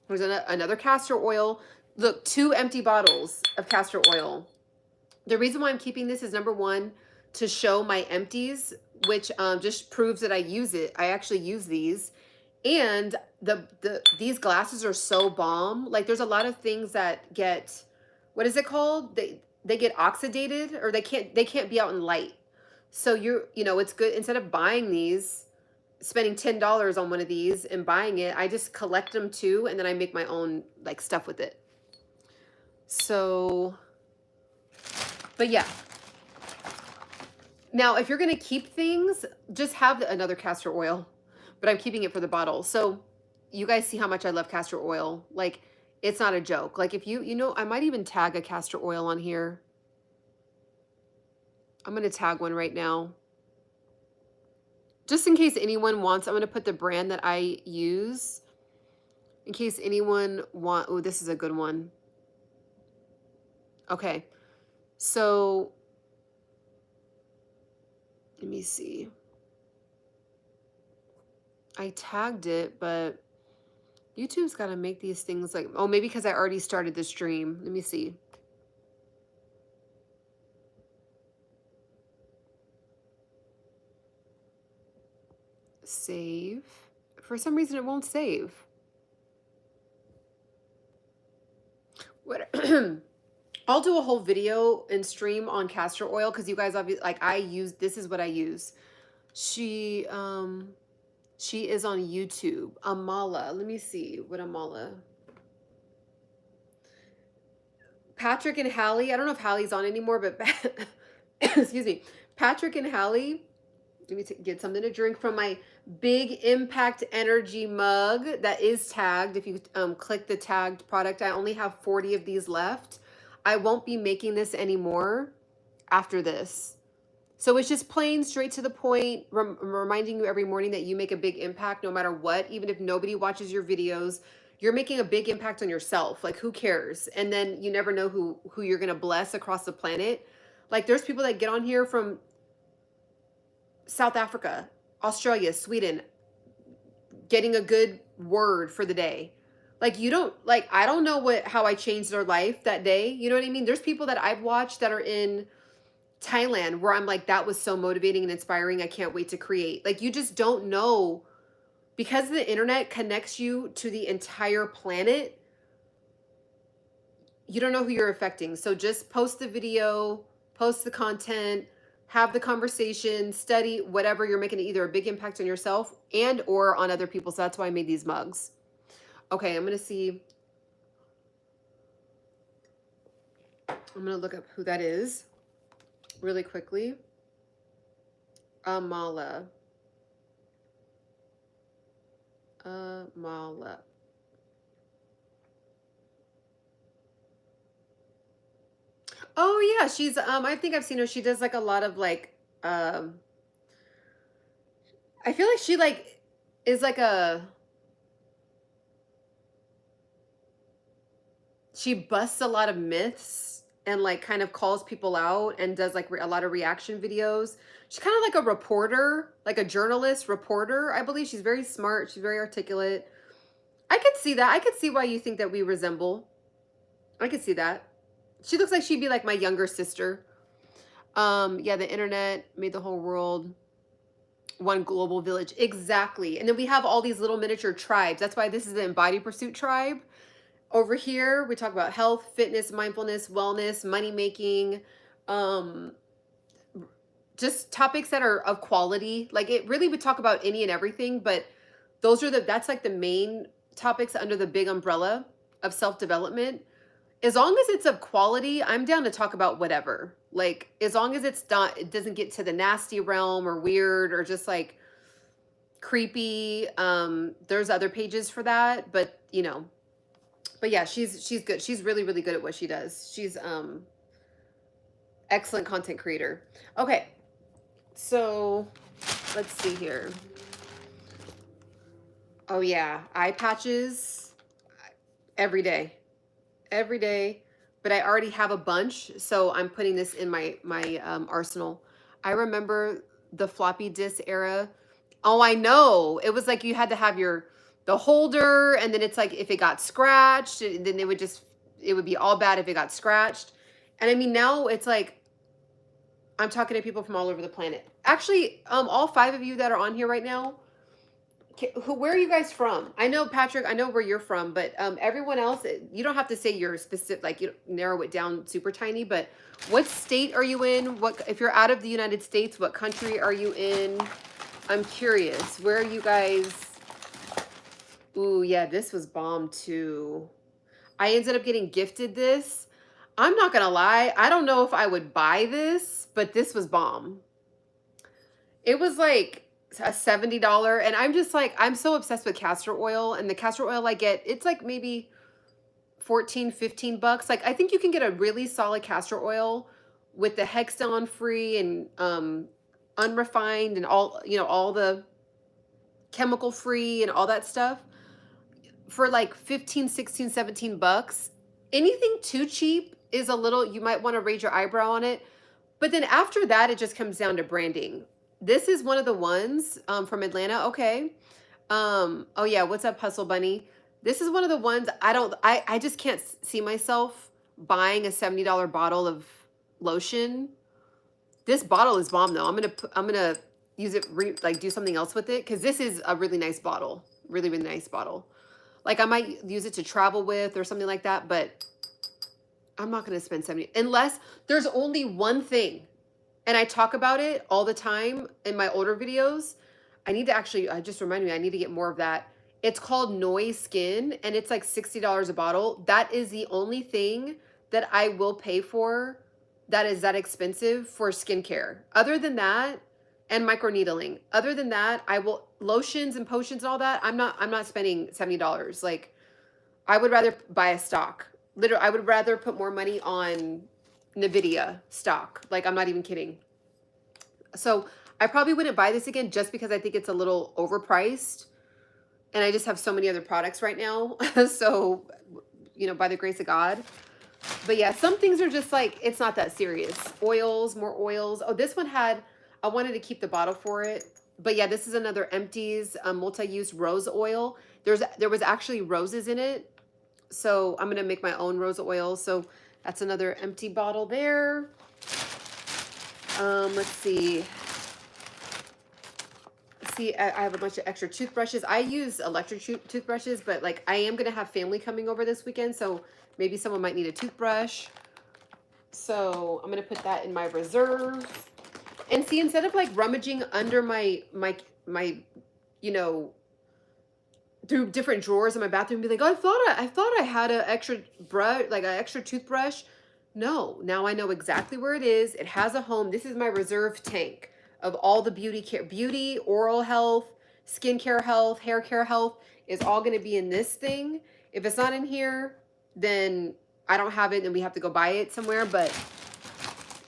there's another castor oil. Look, 2 empty bottles of castor oil. The reason why I'm keeping this is number one, to show my empties, which just proves that I use it. I actually use these. And these glasses are so bomb. Like there's a lot of things that get, what is it called? They get oxidated, or they can't be out in light. So you know, it's good, instead of buying these, spending $10 on one of these and buying it, I just collect them too, and then I make my own like stuff with it. So, but yeah. Now, if you're going to keep things, just have another castor oil, but I'm keeping it for the bottle. So you guys see how much I love castor oil. Like, it's not a joke. Like if you know, I might even tag a castor oil on here. I'm going to tag one right now. Just in case anyone wants, I'm going to put the brand that I use. In case anyone oh, this is a good one. Okay. So let me see. I tagged it, but YouTube's got to make these things like, oh, maybe because I already started the stream. Let me see. Save. For some reason, it won't save. What? I'll do a whole video and stream on castor oil because you guys obviously, like, this is what I use. She is on YouTube. Amala. Let me see what Amala. Patrick and Hallie. I don't know if Hallie's on anymore, but excuse me. Patrick and Hallie. Let me get something to drink from my Big Impact Energy mug that is tagged. If you click the tagged product, I only have 40 of these left. I won't be making this anymore after this. So it's just plain straight to the point, reminding you every morning that you make a big impact no matter what. Even if nobody watches your videos, you're making a big impact on yourself. Like, who cares? And then you never know who you're going to bless across the planet. Like, there's people that get on here from South Africa, Australia, Sweden, getting a good word for the day. Like, you don't, like, I don't know how I changed their life that day. You know what I mean? There's people that I've watched that are in Thailand where I'm like, that was so motivating and inspiring. I can't wait to create. Like, you just don't know, because the internet connects you to the entire planet. You don't know who you're affecting. So just post the video, post the content, have the conversation, study, whatever. You're making either a big impact on yourself and or on other people. So that's why I made these mugs. Okay, I'm going to see. I'm going to look up who that is really quickly. Amala. Amala. Oh yeah, she's I think I've seen her. She does like a lot of like I feel like she like is like she busts a lot of myths and like kind of calls people out and does like a lot of reaction videos. She's kind of like a reporter, like a journalist reporter, I believe. She's very smart. She's very articulate. I could see that. I could see why you think that we resemble. I could see that. She looks like she'd be like my younger sister. Yeah, the internet made the whole world one global village. Exactly. And then we have all these little miniature tribes. That's why this is the Embody Pursuit tribe. Over here, we talk about health, fitness, mindfulness, wellness, money making, just topics that are of quality. Like, it really would talk about any and everything, but that's like the main topics under the big umbrella of self-development. as long as it's of quality, I'm down to talk about whatever. Like, as long as it's not, it doesn't get to the nasty realm or weird or just like creepy. There's other pages for that, but you know, but yeah, she's good. She's really, really good at what she does. She's excellent content creator. Okay, so let's see here. Oh yeah, eye patches every day. Every day, but I already have a bunch, so I'm putting this in my arsenal. I remember the floppy disk era. Oh, I know. It was like you had to have the holder, and then it's like if it got scratched, then it would be all bad if it got scratched. And I mean now it's like I'm talking to people from all over the planet. Actually, all 5 of you that are on here right now, where are you guys from? I know, Patrick, I know where you're from, but everyone else, you don't have to say your specific, like you narrow it down super tiny, but what state are you in? What, if you're out of the United States, what country are you in? I'm curious. Where are you guys? Ooh, yeah, this was bomb too. I ended up getting gifted this. I'm not gonna lie, I don't know if I would buy this, but this was bomb. It was like a $70, and I'm just like, I'm so obsessed with castor oil, and the castor oil I get, it's like maybe 14, 15 bucks. Like I think you can get a really solid castor oil with the hexagon free and unrefined and all, you know, all the chemical free and all that stuff for like 15, 16, 17 bucks. Anything too cheap is a little, you might want to raise your eyebrow on it. But then after that, it just comes down to branding. This is one of the ones from Atlanta. Okay. Oh yeah, what's up, Hustle Bunny? This is one of the ones I just can't see myself buying a $70 bottle of lotion. This bottle is bomb though. I'm gonna use it, like do something else with it, because this is a really nice bottle. Really, really nice bottle. Like I might use it to travel with or something like that, but I'm not gonna spend 70 unless there's only one thing. And I talk about it all the time in my older videos. I just reminded me, I need to get more of that. It's called Noi Skin, and it's like $60 a bottle. That is the only thing that I will pay for that is that expensive for skincare. Other than that, and microneedling. Other than that, I will, lotions and potions and all that, I'm not spending $70. Like, I would rather buy a stock. Literally, I would rather put more money on NVIDIA stock. Like, I'm not even kidding. So I probably wouldn't buy this again just because I think it's a little overpriced. And I just have so many other products right now. So, you know, by the grace of God. But yeah, some things are just like, it's not that serious. Oils, more oils. Oh, this one had, I wanted to keep the bottle for it. But yeah, this is another Empties multi-use rose oil. There was actually roses in it. So I'm going to make my own rose oil. So that's another empty bottle there. Let's see. I have a bunch of extra toothbrushes. I use electric toothbrushes, but like I am going to have family coming over this weekend. So maybe someone might need a toothbrush. So I'm going to put that in my reserve. And see, instead of like rummaging under my, you know, through different drawers in my bathroom, be like, oh, I thought I had an extra brush, like an extra toothbrush. No, now I know exactly where it is. It has a home. This is my reserve tank of all the beauty, oral health, skincare health, hair care health is all going to be in this thing. If it's not in here, then I don't have it and we have to go buy it somewhere. But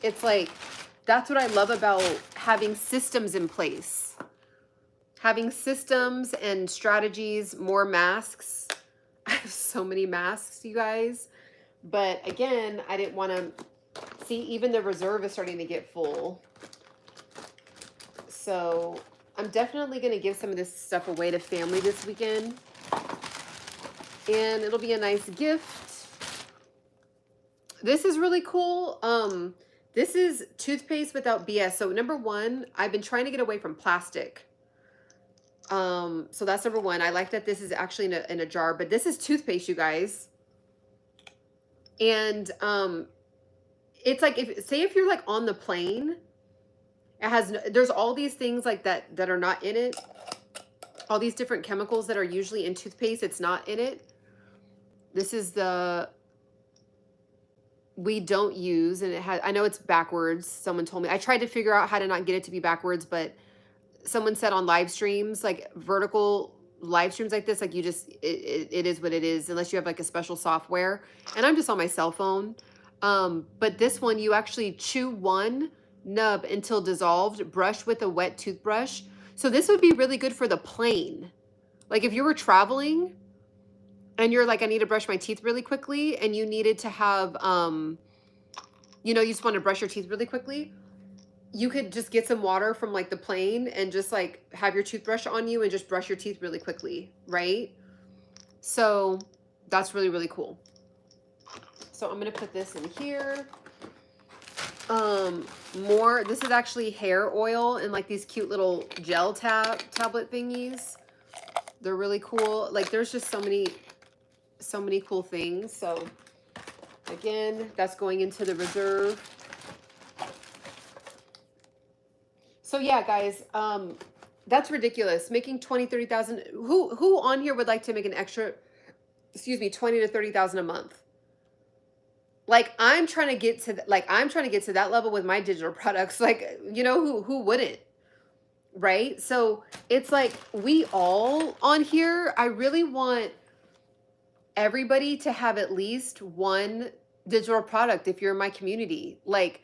it's like, that's what I love about having systems in place. Having systems and strategies, more masks. I have so many masks, you guys. But again, I didn't want to see, even the reserve is starting to get full. So I'm definitely going to give some of this stuff away to family this weekend. And it'll be a nice gift. This is really cool. This is toothpaste without BS. So number one, I've been trying to get away from plastic. So that's number one. I like that this is actually in a jar, but this is toothpaste, you guys. And it's like, if you're like on the plane, it has, there's all these things like that are not in it. All these different chemicals that are usually in toothpaste, it's not in it. This is the we don't use, and it has, I know it's backwards. Someone told me, I tried to figure out how to not get it to be backwards, but someone said on live streams, like vertical live streams like this, like you just, it is what it is, unless you have like a special software. And I'm just on my cell phone. But this one, you actually chew one nub until dissolved, brush with a wet toothbrush. So this would be really good for the plane. Like if you were traveling and you're like, I need to brush my teeth really quickly, and you needed to have, you know, you just want to brush your teeth really quickly, you could just get some water from like the plane and just like have your toothbrush on you and just brush your teeth really quickly, right? So that's really, really cool. So I'm going to put this in here. More, this is actually hair oil and like these cute little gel tablet thingies. They're really cool. Like there's just so many cool things. So again, that's going into the reserve. So yeah, guys, that's ridiculous. Making 20, 30,000. Who on here would like to make an extra, excuse me, 20 to 30,000 a month? Like I'm trying to get to that level with my digital products. Like, you know, who wouldn't? Right? So it's like we all on here, I really want everybody to have at least one digital product if you're in my community. Like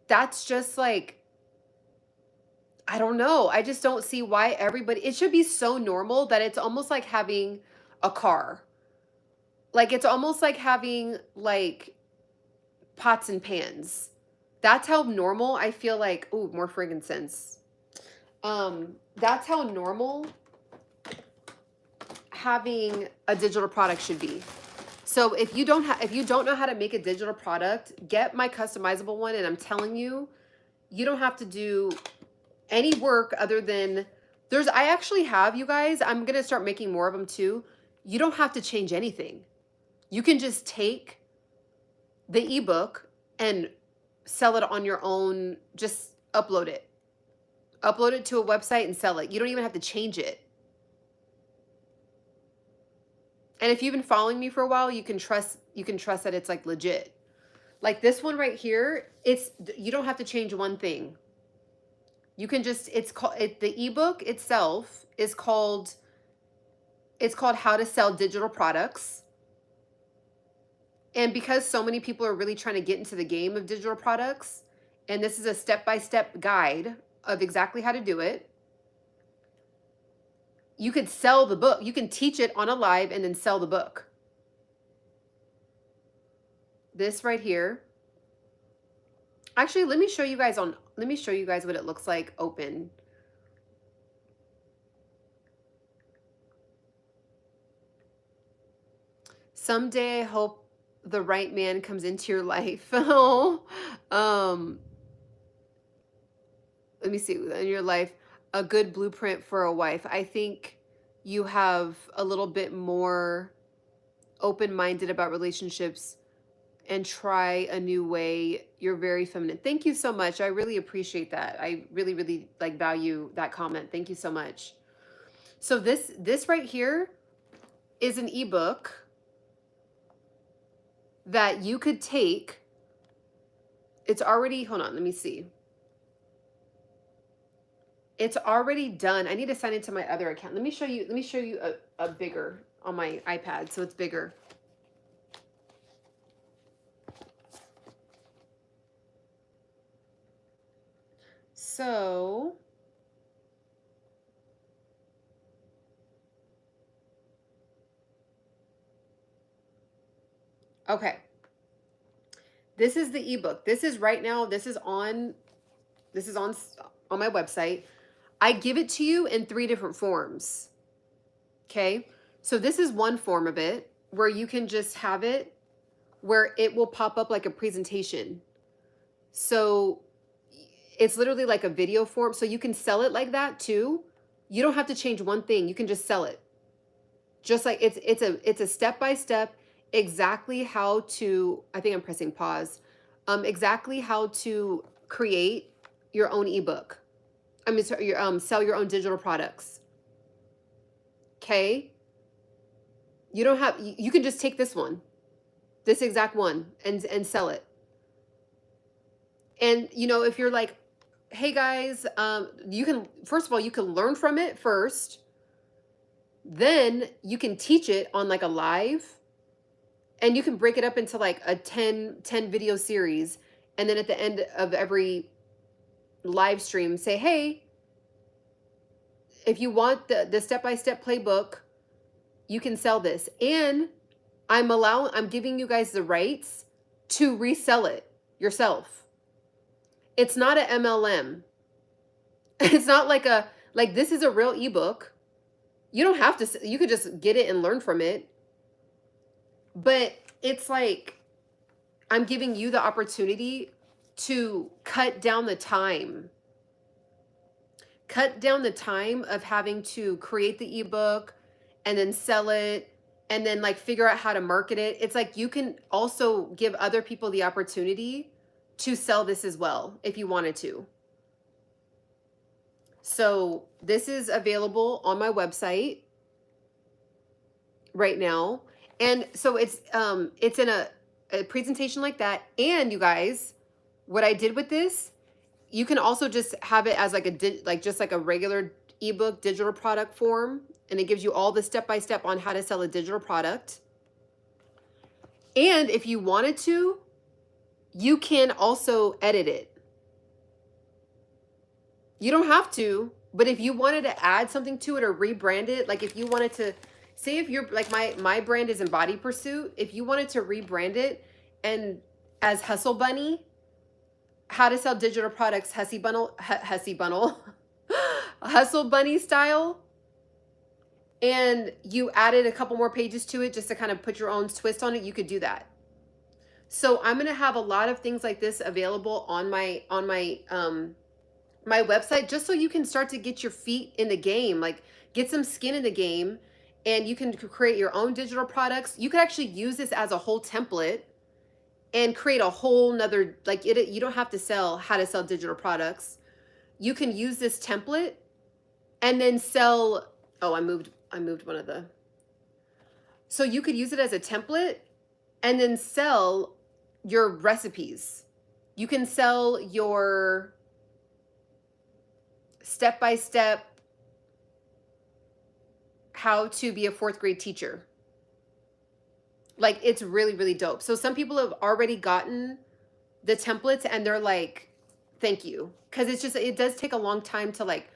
that's just like, I don't know. I just don't see why everybody, it should be so normal that it's almost like having a car. Like it's almost like having like pots and pans. That's how normal I feel like, ooh, more frankincense. That's how normal having a digital product should be. So if you don't know how to make a digital product, get my customizable one, and I'm telling you, you don't have to do any work other than I actually have, you guys, I'm going to start making more of them too. You don't have to change anything. You can just take the ebook and sell it on your own, just upload it. Upload it to a website and sell it. You don't even have to change it. And if you've been following me for a while, you can trust that it's like legit. Like this one right here, you don't have to change one thing. You can just, the ebook itself is called, How to Sell Digital Products. And because so many people are really trying to get into the game of digital products, and this is a step-by-step guide of exactly how to do it, you could sell the book. You can teach it on a live and then sell the book. This right here. Actually, let me show you guys what it looks like open. Someday I hope the right man comes into your life. Let me see, in your life, a good blueprint for a wife. I think you have a little bit more open-minded about relationships and try a new way. You're very feminine. Thank you so much. I really appreciate that. I really, really like value that comment. Thank you so much. So this right here is an ebook that you could take. It's already, hold on, let me see. It's already done. I need to sign into my other account. Let me show you a bigger on my iPad, so it's bigger. So okay. This is the ebook. This is right now, this is on my website. I give it to you in 3 different forms. Okay? So this is one form of it where you can just have it where it will pop up like a presentation. So it's literally like a video form. So you can sell it like that too. You don't have to change one thing. You can just sell it. Just like it's a step-by-step exactly how to, I think I'm pressing pause. Exactly how to create your own ebook. I mean, sell your own digital products. Okay? You don't have, you can just take this one. this exact one, and sell it. And you know, if you're like, hey guys, you can, first of all, you can learn from it first, then you can teach it on like a live, and you can break it up into like a 10 video series, and then at the end of every live stream say, hey, if you want the step-by-step playbook, you can sell this, and I'm giving you guys the rights to resell it yourself. It's not an MLM. It's not like this is a real ebook. You don't have to, you could just get it and learn from it. But it's like, I'm giving you the opportunity to cut down the time. Cut down the time of having to create the ebook and then sell it and then like figure out how to market it. It's like you can also give other people the opportunity to sell this as well if you wanted to. So this is available on my website right now. And so it's in a presentation like that. And you guys, what I did with this, you can also just have it as like just like a regular ebook digital product form, and it gives you all the step-by-step on how to sell a digital product. And if you wanted to, you can also edit it. You don't have to, but if you wanted to add something to it or rebrand it, like if you wanted to, say if you're like my brand is Embody Pursuit, if you wanted to rebrand it and as Hustle Bunny, how to sell digital products, Hustle Bunny style, and you added a couple more pages to it just to kind of put your own twist on it, you could do that. So I'm going to have a lot of things like this available on my my website, just so you can start to get your feet in the game, like get some skin in the game, and you can create your own digital products. You could actually use this as a whole template and create a whole nother, like you don't have to sell how to sell digital products. You can use this template and then sell, oh, I moved one of the, so you could use it as a template and then sell your recipes. You can sell your step-by-step how to be a 4th grade teacher. Like, it's really, really dope. So some people have already gotten the templates and they're like, thank you. Because it's just, it does take a long time to like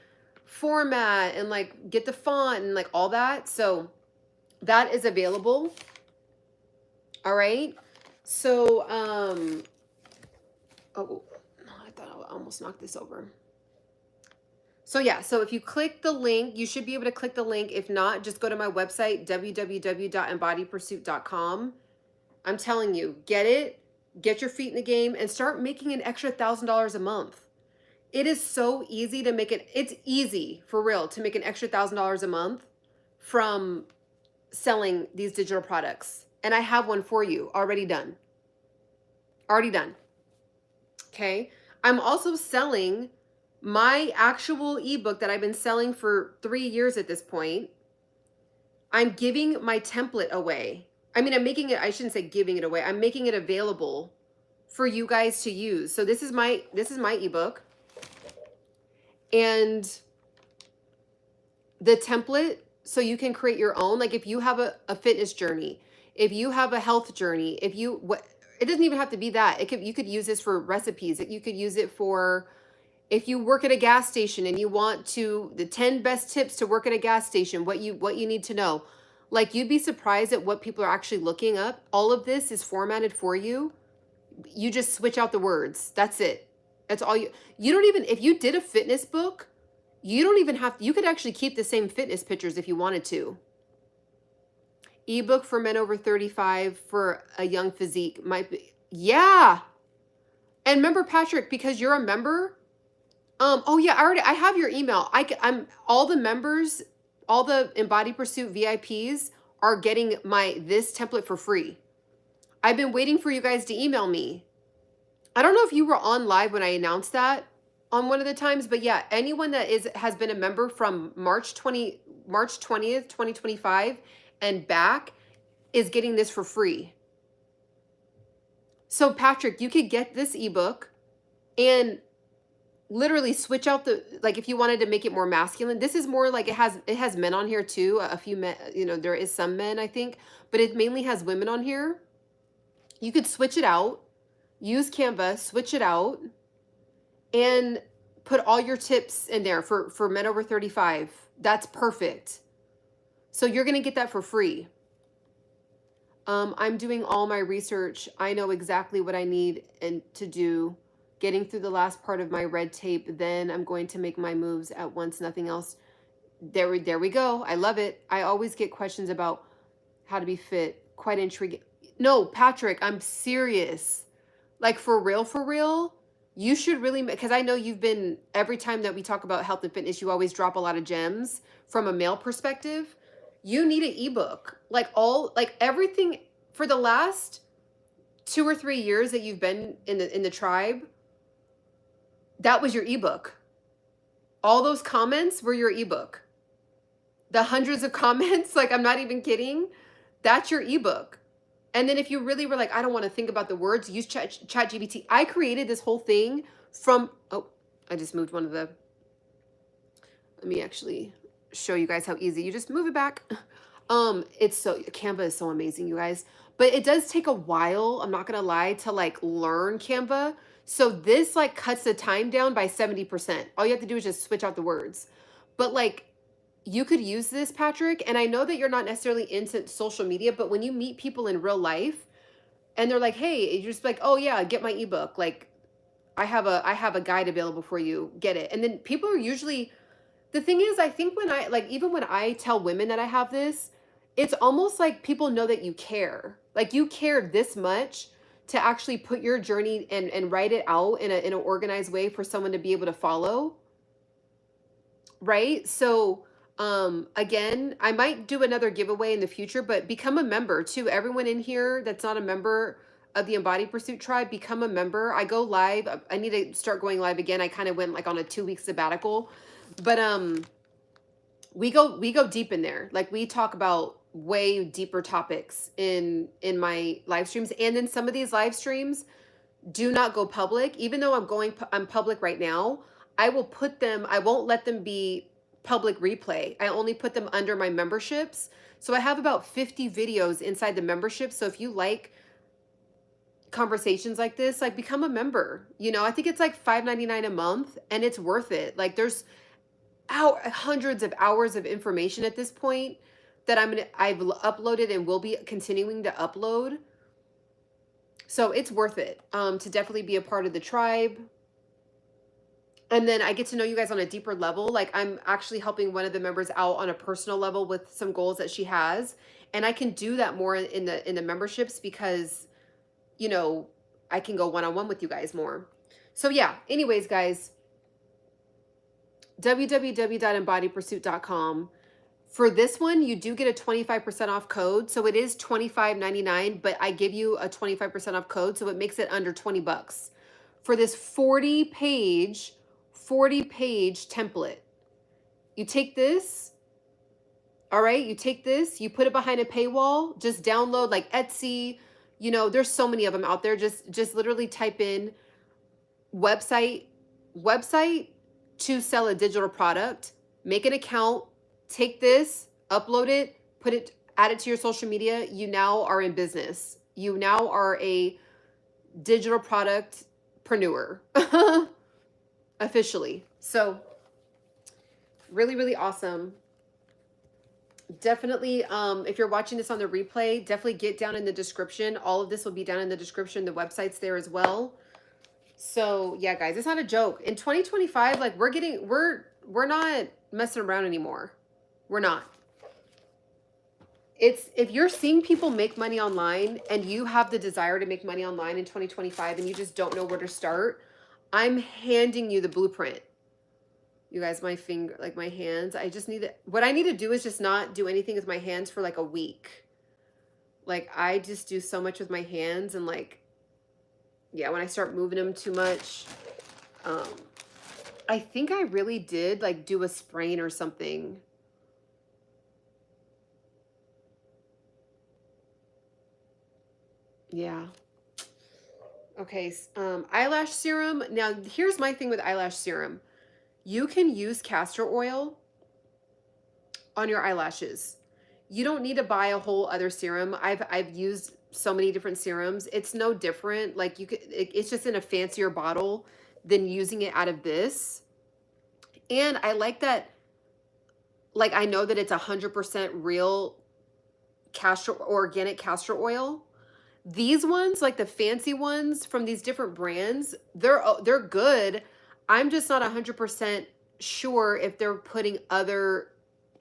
format and like get the font and like all that. So that is available. All right. So, oh, I thought I almost knocked this over. So yeah, so if you click the link, you should be able to click the link. If not, just go to my website, www.embodypursuit.com. I'm telling you, get it, get your feet in the game, and start making an extra $1,000 a month. It is so easy to make it. It's easy, for real, to make an extra $1,000 a month from selling these digital products. And I have one for you already done. Already done. Okay. I'm also selling my actual ebook that I've been selling for 3 years at this point. I'm giving my template away. I mean, I'm making it, I shouldn't say giving it away. I'm making it available for you guys to use. So this is my ebook. And the template, so you can create your own. Like if you have a fitness journey, if you have a health journey, if you, it doesn't even have to be that. You could use this for recipes. You could use it for, if you work at a gas station and you want to, the 10 best tips to work at a gas station, what you need to know. Like, you'd be surprised at what people are actually looking up. All of this is formatted for you. You just switch out the words. That's it. That's all you don't even, if you did a fitness book, you don't even have, you could actually keep the same fitness pictures if you wanted to. Ebook for men over 35 for a young physique might be, yeah. And remember, Patrick, because you're a member, oh yeah, I have your email. I'm all the members, all the Embody Pursuit VIPs are getting this template for free. I've been waiting for you guys to email me. I don't know if you were on live when I announced that on one of the times, but yeah, anyone that has been a member from March 20th, 2025 and back is getting this for free. So Patrick, you could get this ebook and literally switch out the, like, if you wanted to make it more masculine. This is more like, it has men on here too, a few men, there is some men, I think, but it mainly has women on here. You could switch it out, use Canva, switch it out, and put all your tips in there for men over 35. That's perfect. So you're going to get that for free. I'm doing all my research. I know exactly what I need and to do, getting through the last part of my red tape. Then I'm going to make my moves at once, nothing else. There we go. I love it. I always get questions about how to be fit. Quite intriguing. No, Patrick, I'm serious. Like, for real, you should really, because I know you've been, every time that we talk about health and fitness, you always drop a lot of gems from a male perspective. You need an ebook. Like everything for the last 2 or 3 years that you've been in the tribe, that was your ebook. All those comments were your ebook. The hundreds of comments, like, I'm not even kidding. That's your ebook. And then if you really were like, I don't want to think about the words, use ChatGPT. I created this whole thing from, oh, I just moved one of the, let me actually show you guys how easy. You just move it back. Canva is so amazing, you guys. But it does take a while, I'm not gonna lie, to like learn Canva. So this like cuts the time down by 70%. All you have to do is just switch out the words. But like, you could use this, Patrick, and I know that you're not necessarily into social media, but when you meet people in real life and they're like, hey, you're just like, oh yeah, get my ebook. Like, I have a guide available for you, get it. And then people are usually, the thing is, I think when even when I tell women that I have this, it's almost like people know that you care. Like, you care this much to actually put your journey and write it out in an organized way for someone to be able to follow. Right? So, again, I might do another giveaway in the future, but become a member too. Everyone in here that's not a member of the Embody Pursuit tribe, become a member. I go live. I need to start going live again. I kind of went like on a 2-week sabbatical, but we go deep in there. Like, we talk about way deeper topics in my live streams, and then some of these live streams do not go public. Even though I'm public right now, I won't let them be public replay. I only put them under my memberships. So I have about 50 videos inside the membership. So if you like conversations like this, like, become a member. I think it's like $5.99 a month, and it's worth it. Like, there's hundreds of hours of information at this point that I've uploaded and will be continuing to upload. So it's worth it to definitely be a part of the tribe. And then I get to know you guys on a deeper level. Like, I'm actually helping one of the members out on a personal level with some goals that she has. And I can do that more in the memberships because, I can go one-on-one with you guys more. So yeah, anyways, guys, www.embodypursuit.com. For this one, you do get a 25% off code. So it is $25.99, but I give you a 25% off code. So it makes it under 20 bucks for this 40-page template. You take this, all right? You take this, you put it behind a paywall, just download like Etsy. There's so many of them out there. Just literally type in website to sell a digital product, make an account, take this, upload it, add it to your social media. You now are in business. You now are a digital productpreneur officially. So really, really awesome. Definitely, if you're watching this on the replay, definitely get down in the description. All of this will be down in the description. The website's there as well. So yeah, guys, it's not a joke. In 2025, like, we're not messing around anymore. We're not. If you're seeing people make money online and you have the desire to make money online in 2025 and you just don't know where to start, I'm handing you the blueprint. You guys, my hands, what I need to do is just not do anything with my hands for like a week. Like, I just do so much with my hands, and like, yeah, when I start moving them too much, I think I really did like do a sprain or something. Yeah. Okay, eyelash serum. Now, here's my thing with eyelash serum. You can use castor oil on your eyelashes. You don't need to buy a whole other serum. I've used so many different serums. It's no different. Like it's just in a fancier bottle than using it out of this. And I like that, like I know that it's 100% real organic castor oil. These ones, like the fancy ones from these different brands, they're good. I'm just not 100% sure if they're putting other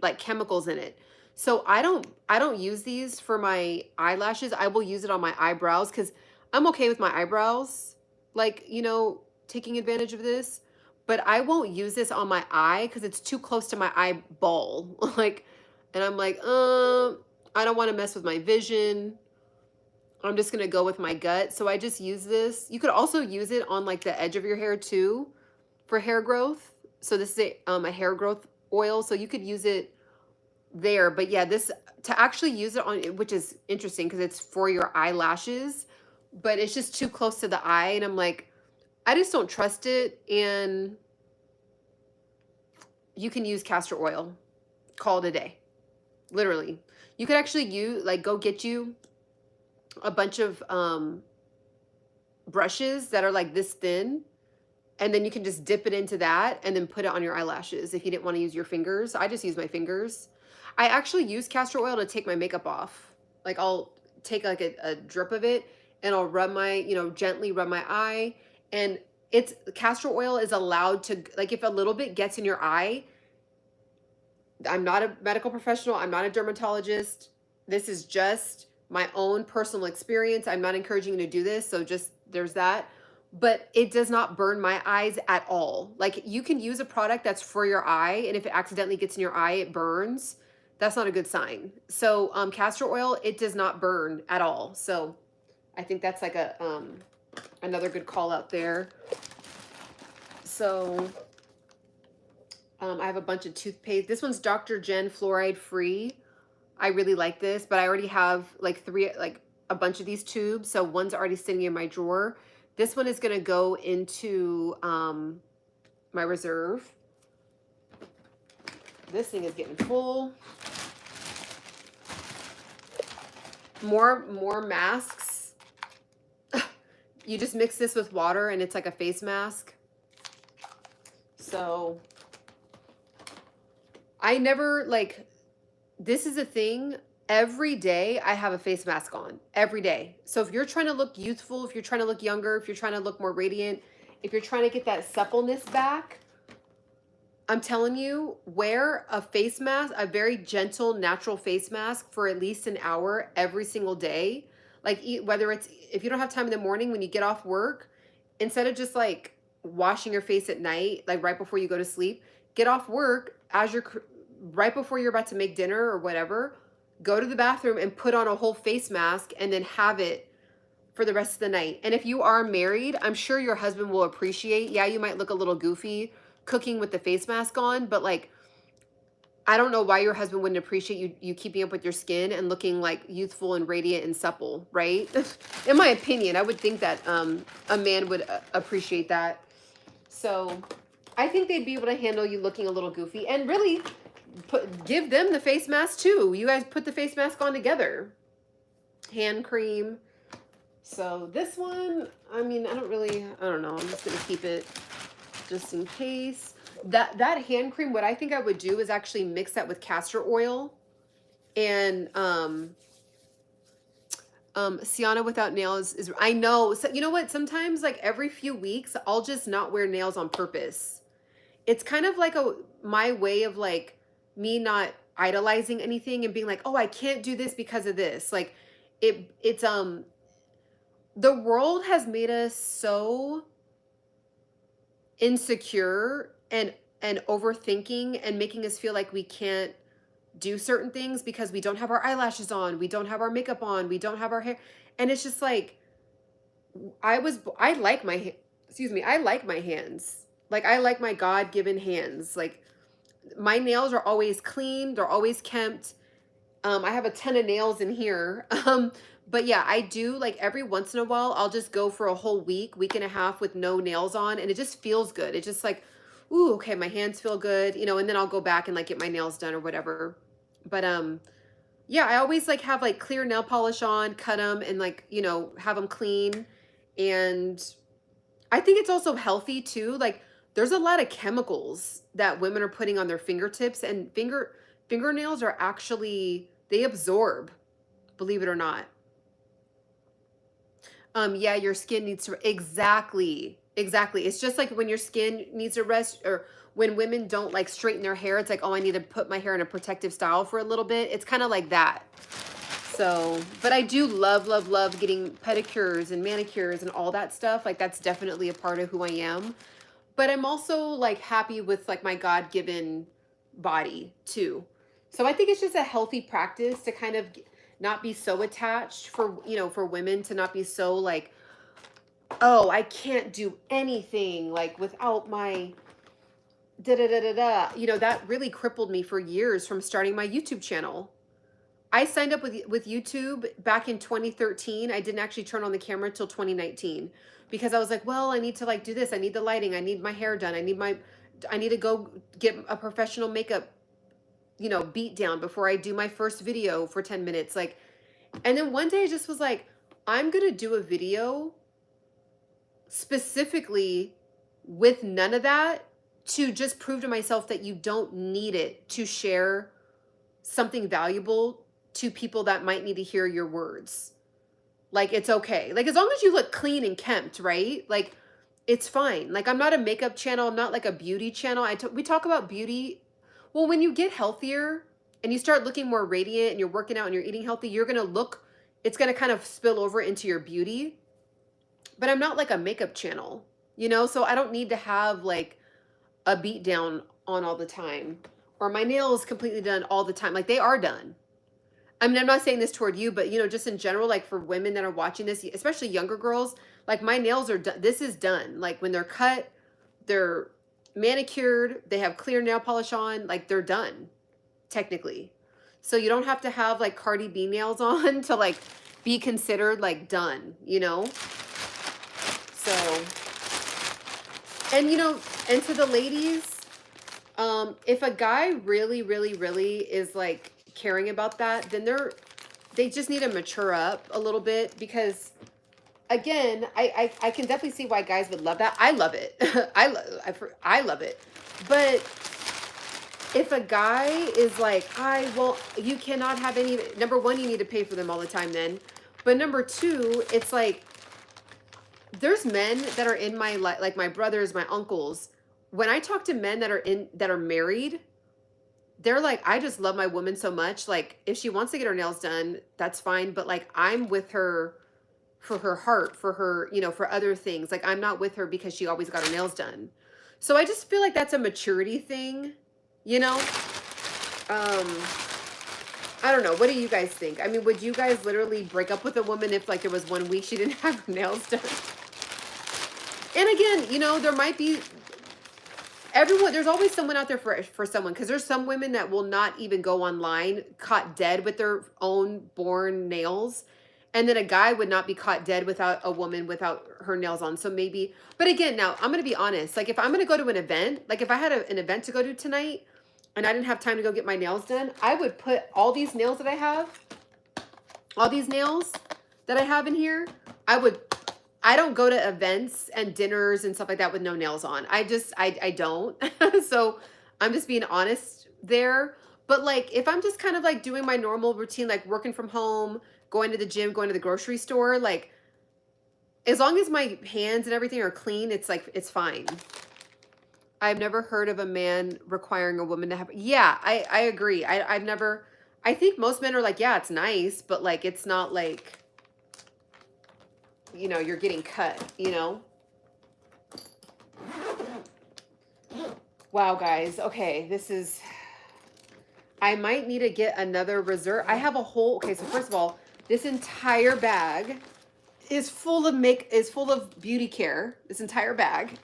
like chemicals in it. So I don't use these for my eyelashes. I will use it on my eyebrows cuz I'm okay with my eyebrows, like, taking advantage of this, but I won't use this on my eye cuz it's too close to my eyeball. Like, and I'm like, I don't want to mess with my vision. I'm just going to go with my gut. So I just use this. You could also use it on like the edge of your hair too for hair growth. So this is a hair growth oil. So you could use it there. But yeah, this to actually use it on, which is interesting because it's for your eyelashes, but it's just too close to the eye. And I'm like, I just don't trust it. And you can use castor oil. Call it a day. Literally. You could actually go get you a bunch of brushes that are like this thin, and then you can just dip it into that and then put it on your eyelashes if you didn't want to use your fingers. I just use my fingers. I actually use castor oil to take my makeup off. Like I'll take like a drip of it and I'll rub my, gently rub my eye. And castor oil is allowed to, like, if a little bit gets in your eye, I'm not a medical professional, I'm not a dermatologist. This is just my own personal experience. I'm not encouraging you to do this, so just there's that. But it does not burn my eyes at all. Like, you can use a product that's for your eye, and if it accidentally gets in your eye, it burns. That's not a good sign. So castor oil, it does not burn at all. So I think that's like another good call out there. So I have a bunch of toothpaste. This one's Dr. Jen fluoride free. I really like this, but I already have like a bunch of these tubes. So one's already sitting in my drawer. This one is going to go into my reserve. This thing is getting full. More masks. You just mix this with water and it's like a face mask. So I never this is a thing. Every day I have a face mask on, every day. So if you're trying to look youthful, if you're trying to look younger, if you're trying to look more radiant, if you're trying to get that suppleness back, I'm telling you, wear a face mask, a very gentle, natural face mask for at least an hour every single day. Like, whether it's, if you don't have time in the morning when you get off work, instead of just like washing your face at night, like right before you go to sleep, get off work right before you're about to make dinner or whatever, go to the bathroom and put on a whole face mask and then have it for the rest of the night. And if you are married, I'm sure your husband will appreciate, yeah, you might look a little goofy cooking with the face mask on, but like, I don't know why your husband wouldn't appreciate you keeping up with your skin and looking like youthful and radiant and supple, right? In my opinion, I would think that a man would appreciate that. So I think they'd be able to handle you looking a little goofy, and really give them the face mask too. You guys put the face mask on together. Hand cream. So this one, I mean, I don't know. I'm just going to keep it just in case. That hand cream, what I think I would do is actually mix that with castor oil. And Ciana without nails is, I know. So, you know what? Sometimes, like every few weeks, I'll just not wear nails on purpose. It's kind of like my way of like me not idolizing anything and being like, oh, I can't do this because of this. Like it's the world has made us so insecure and overthinking and making us feel like we can't do certain things because we don't have our eyelashes on, we don't have our makeup on, we don't have our hair. And it's just like, I like my hands. Like, I like my God-given hands. Like, my nails are always clean, they're always kempt. I have a ton of nails in here. But yeah, I do like every once in a while, I'll just go for a whole week and a half with no nails on, and it just feels good. It's just like, ooh, okay, my hands feel good, you know, and then I'll go back and like get my nails done or whatever. But yeah, I always like have like clear nail polish on, cut them and like, you know, have them clean. And I think it's also healthy too. Like there's a lot of chemicals that women are putting on their fingertips, and fingernails are actually, they absorb, believe it or not. Yeah, your skin needs to, exactly. Exactly. It's just like when your skin needs to rest, or when women don't like straighten their hair, it's like, oh, I need to put my hair in a protective style for a little bit. It's kind of like that. So, but I do love, love, love getting pedicures and manicures and all that stuff. Like that's definitely a part of who I am. But I'm also like happy with like my God-given body too. So I think it's just a healthy practice to kind of not be so attached, for, you know, for women to not be so like, oh, I can't do anything like without my da da da da da. You know, that really crippled me for years from starting my YouTube channel. I signed up with YouTube back in 2013. I didn't actually turn on the camera until 2019 because I was like, well, I need to like do this. I need the lighting. I need my hair done. I need to go get a professional makeup, you know, beat down before I do my first video for 10 minutes. Like, and then one day I just was like, I'm going to do a video specifically with none of that, to just prove to myself that you don't need it to share something valuable to people that might need to hear your words. Like, it's okay. Like, as long as you look clean and kempt, right? Like, it's fine. Like, I'm not a makeup channel. I'm not like a beauty channel. We talk about beauty. Well, when you get healthier and you start looking more radiant and you're working out and you're eating healthy, you're going to look, it's going to kind of spill over into your beauty. But I'm not like a makeup channel, you know? So I don't need to have like a beat down on all the time, or my nails completely done all the time. Like they are done. I mean, I'm not saying this toward you, but you know, just in general, like for women that are watching this, especially younger girls, like my nails are done. This is done. Like when they're cut, they're manicured, they have clear nail polish on, like they're done technically. So you don't have to have like Cardi B nails on to like be considered like done, you know? So, and you know, and to the ladies, if a guy really, really, really is like caring about that, then they just need to mature up a little bit, because again, I can definitely see why guys would love that. I love it. I love it. But if a guy is like, well, you cannot have any, number one, you need to pay for them all the time then. But number two, it's like, there's men that are in my life, like my brothers, my uncles. When I talk to men that are married, they're like, I just love my woman so much. Like, if she wants to get her nails done, that's fine. But like, I'm with her for her heart, for her, you know, for other things. Like, I'm not with her because she always got her nails done. So I just feel like that's a maturity thing, you know? I don't know. What do you guys think? I mean, would you guys literally break up with a woman if like there was 1 week she didn't have her nails done? And again, you know, there might be there's always someone out there for someone, because there's some women that will not even go online, caught dead with their own born nails. And then a guy would not be caught dead without a woman without her nails on. So maybe, but again, now I'm going to be honest. Like if I'm going to go to an event, like if I had an event to go to tonight and I didn't have time to go get my nails done, I would put all these nails that I have, all these nails that I have in here, I don't go to events and dinners and stuff like that with no nails on. I don't. So I'm just being honest there. But like, if I'm just kind of like doing my normal routine, like working from home, going to the gym, going to the grocery store, like as long as my hands and everything are clean, it's like, it's fine. I've never heard of a man requiring a woman to have, yeah, I agree. I think most men are like, yeah, it's nice, but like, it's not like, you know, you're getting cut, you know? Wow, guys. Okay, I might need to get another reserve. I have a whole, okay, so first of all, this entire bag is full of beauty care, this entire bag.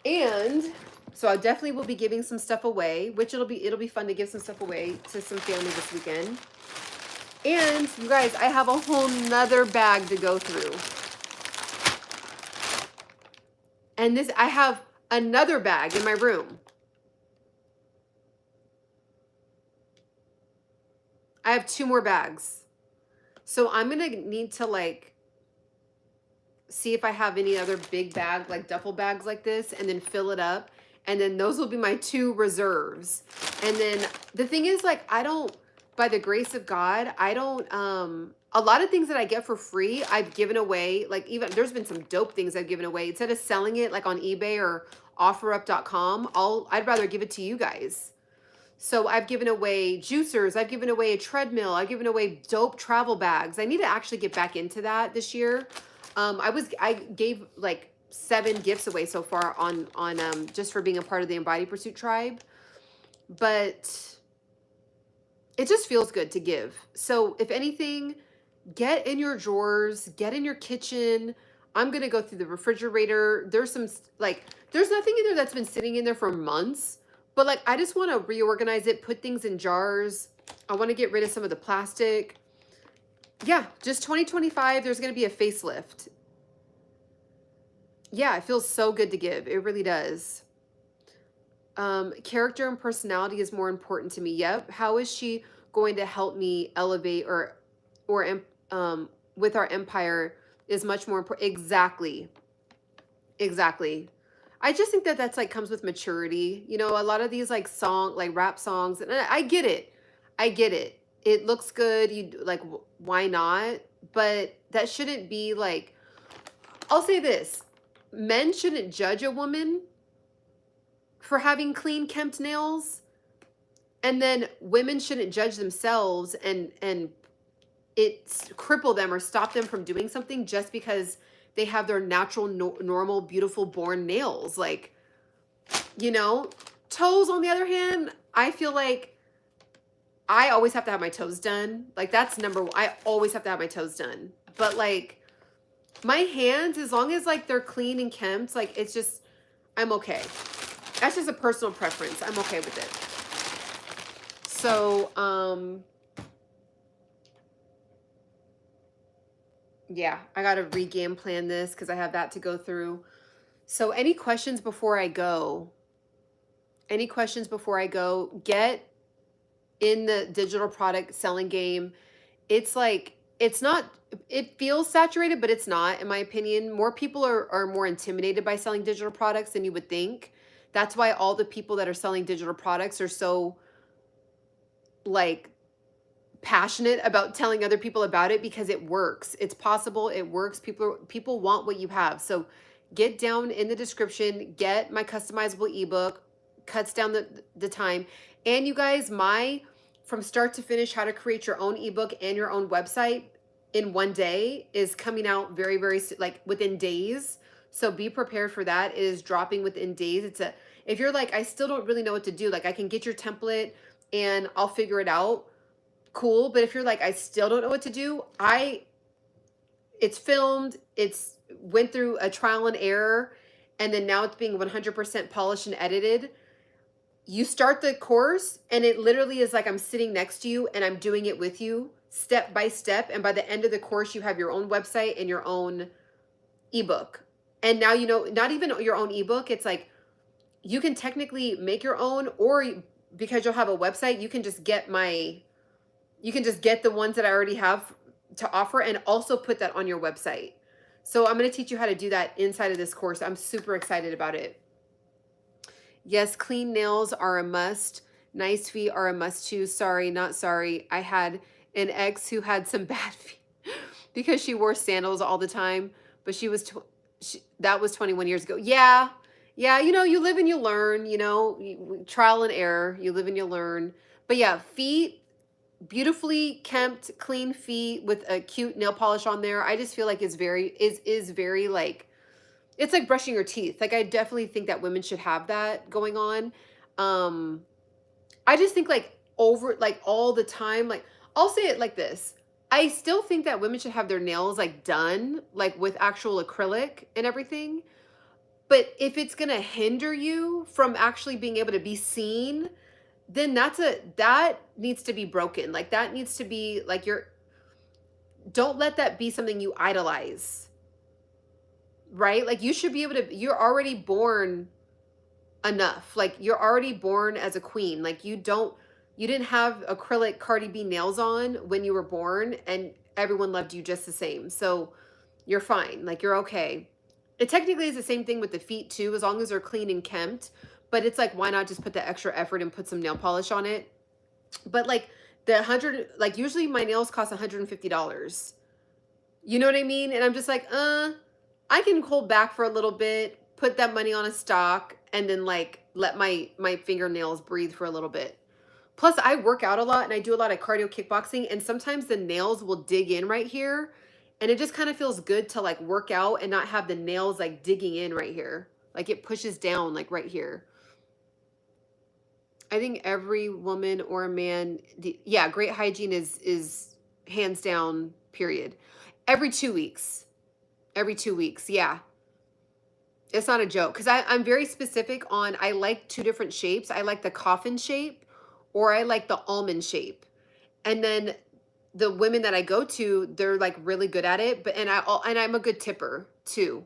And so I definitely will be giving some stuff away, which it'll be fun to give some stuff away to some family this weekend. And you guys, I have a whole nother bag to go through. And this, I have another bag in my room. I have 2 more bags. So I'm going to need to like see if I have any other big bag, like duffel bags like this, and then fill it up. And then those will be my 2 reserves. And then the thing is, like, I don't, by the grace of God, I don't, a lot of things that I get for free, I've given away. Like, even there's been some dope things I've given away. Instead of selling it like on eBay or offerup.com, I'd rather give it to you guys. So I've given away juicers, I've given away a treadmill, I've given away dope travel bags. I need to actually get back into that this year. I gave like 7 gifts away so far on just for being a part of the Embody Pursuit tribe. But it just feels good to give. So if anything, get in your drawers, get in your kitchen. I'm going to go through the refrigerator. There's some like, there's nothing in there that's been sitting in there for months, but like, I just want to reorganize it, put things in jars. I want to get rid of some of the plastic. Yeah, just 2025, there's going to be a facelift. Yeah, it feels so good to give. It really does. Character and personality is more important to me. Yep. How is she going to help me elevate or with our empire is much more important. Exactly. Exactly. I just think that that's like comes with maturity. You know, a lot of these like rap songs, and I get it. I get it. It looks good. You like, why not? But that shouldn't be like, I'll say this. Men shouldn't judge a woman for having clean kempt nails, and then women shouldn't judge themselves and it cripple them or stop them from doing something just because they have their natural normal beautiful born nails. Like, you know, toes on the other hand, I feel like I always have to have my toes done. Like, that's number one. I always have to have my toes done. But like my hands, as long as like they're clean and kempt, like it's just, I'm okay. That's just a personal preference. I'm okay with it. So, yeah, I got to re-game plan this because I have that to go through. So any questions before I go? Any questions before I go? Get in the digital product selling game. It's like, it's not, it feels saturated, but it's not, in my opinion. More people are more intimidated by selling digital products than you would think. That's why all the people that are selling digital products are so like passionate about telling other people about it, because it works. It's possible. It works. People want what you have. So get down in the description, get my customizable ebook, cuts down the time. And you guys, my from start to finish, how to create your own ebook and your own website in one day is coming out very, very like within days. So be prepared for that. It is dropping within days. If you're like, I still don't really know what to do, like I can get your template and I'll figure it out. Cool. But if you're like, I still don't know what to do, it's filmed, it's went through a trial and error, and then now it's being 100% polished and edited. You start the course and it literally is like I'm sitting next to you and I'm doing it with you step by step. And by the end of the course, you have your own website and your own ebook. And now, you know, not even your own ebook. It's like you can technically make your own, or because you'll have a website, you can just get the ones that I already have to offer and also put that on your website. So I'm going to teach you how to do that inside of this course. I'm super excited about it. Yes, clean nails are a must. Nice feet are a must too. Sorry, not sorry. I had an ex who had some bad feet because she wore sandals all the time, but that was 21 years ago. Yeah. Yeah, you know, you live and you learn, you know, trial and error. You live and you learn. But yeah, feet, beautifully kempt, clean feet with a cute nail polish on there. I just feel like is very like, it's like brushing your teeth. Like, I definitely think that women should have that going on. I just think like all the time, like I'll say it like this. I still think that women should have their nails like done, like with actual acrylic and everything. But if it's going to hinder you from actually being able to be seen, then that needs to be broken. Like that needs to be like don't let that be something you idolize, right? Like you should be able to, you're already born enough. Like you're already born as a queen. Like you didn't have acrylic Cardi B nails on when you were born and everyone loved you just the same. So you're fine. Like you're okay. It technically is the same thing with the feet too, as long as they're clean and kempt. But it's like, why not just put the extra effort and put some nail polish on it? But like like usually my nails cost $150. You know what I mean? And I'm just like, I can hold back for a little bit, put that money on a stock, and then like let my fingernails breathe for a little bit. Plus, I work out a lot and I do a lot of cardio kickboxing, and sometimes the nails will dig in right here, and it just kind of feels good to like work out and not have the nails like digging in right here. Like it pushes down like right here. I think every woman or a man, yeah, great hygiene is hands down, period. Every 2 weeks. Every 2 weeks, yeah. It's not a joke because I'm very specific on, I like two different shapes. I like the coffin shape or I like the almond shape. And then the women that I go to, they're like really good at it. But and I'm a good tipper too.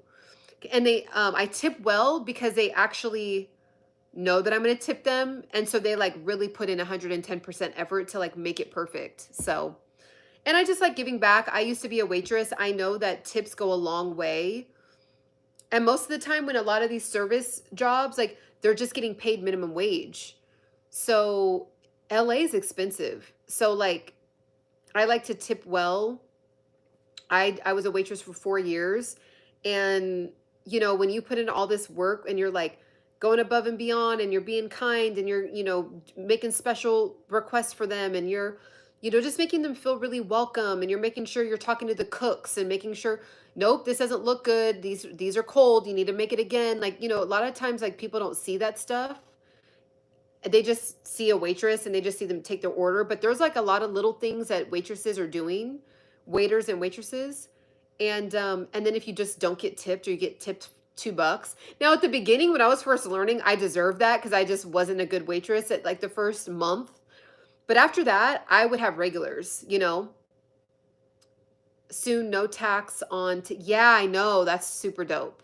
And I tip well because they actually know that I'm going to tip them, and so they like really put in 110% effort to like make it perfect. So, and I just like giving back. I used to be a waitress. I know that tips go a long way. And most of the time when a lot of these service jobs, like they're just getting paid minimum wage. So LA is expensive. So like I like to tip well. I was a waitress for 4 years, and you know, when you put in all this work and you're like going above and beyond and you're being kind and you're, you know, making special requests for them and you're, you know, just making them feel really welcome, and you're making sure you're talking to the cooks and making sure, nope, this doesn't look good. These are cold. You need to make it again. Like, you know, a lot of times like people don't see that stuff. They just see a waitress and they just see them take their order, but there's like a lot of little things that waitresses are doing, waiters and waitresses. And then if you just don't get tipped or you get tipped $2. Now at the beginning when I was first learning, I deserved that because I just wasn't a good waitress at like the first month. But after that, I would have regulars, you know. Soon no tax on yeah, I know, that's super dope.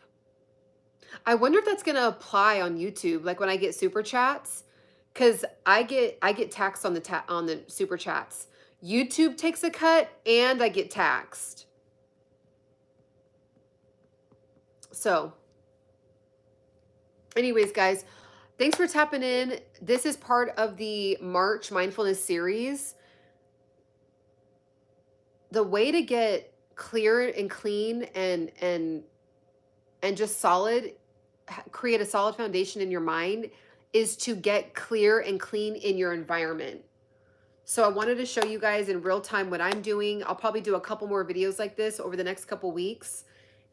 I wonder if that's gonna apply on YouTube, like when I get super chats, because I get taxed on the super chats. YouTube takes a cut and I get taxed. So, anyways, guys, thanks for tapping in. This is part of the March mindfulness series. The way to get clear and clean and just solid, create a solid foundation in your mind, is to get clear and clean in your environment. So I wanted to show you guys in real time what I'm doing. I'll probably do a couple more videos like this over the next couple weeks,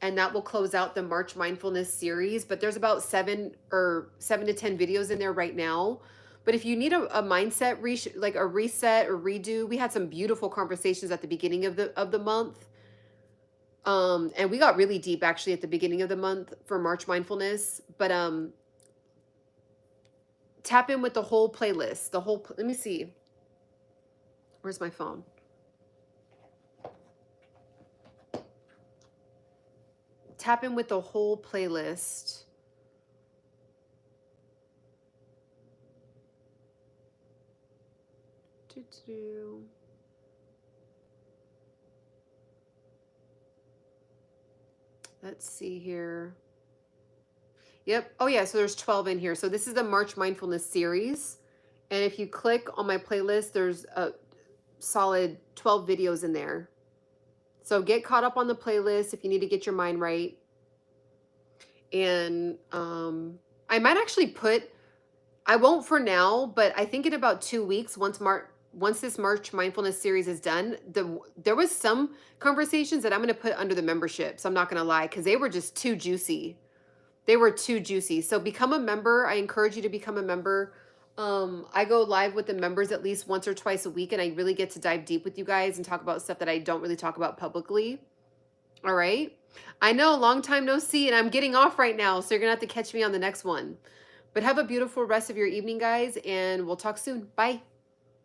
and that will close out the March mindfulness series. But there's about 7 to 10 videos in there right now. But if you need a mindset like a reset or redo, we had some beautiful conversations at the beginning of the month. And we got really deep actually at the beginning of the month for March mindfulness. But tap in with the whole playlist. Let me see. Where's my phone? Tap in with the whole playlist. Let's see here. Yep. Oh yeah, so there's 12 in here. So this is the March mindfulness series. And if you click on my playlist, there's a solid 12 videos in there. So get caught up on the playlist if you need to get your mind right. And I might actually I won't for now, but I think in about 2 weeks, once this March mindfulness series is done, there was some conversations that I'm going to put under the membership. So I'm not going to lie, because they were just too juicy. They were too juicy. So become a member. I encourage you to become a member. I go live with the members at least once or twice a week, and I really get to dive deep with you guys and talk about stuff that I don't really talk about publicly. All right. I know, long time no see, and I'm getting off right now, so you're going to have to catch me on the next one. But have a beautiful rest of your evening, guys, and we'll talk soon. Bye.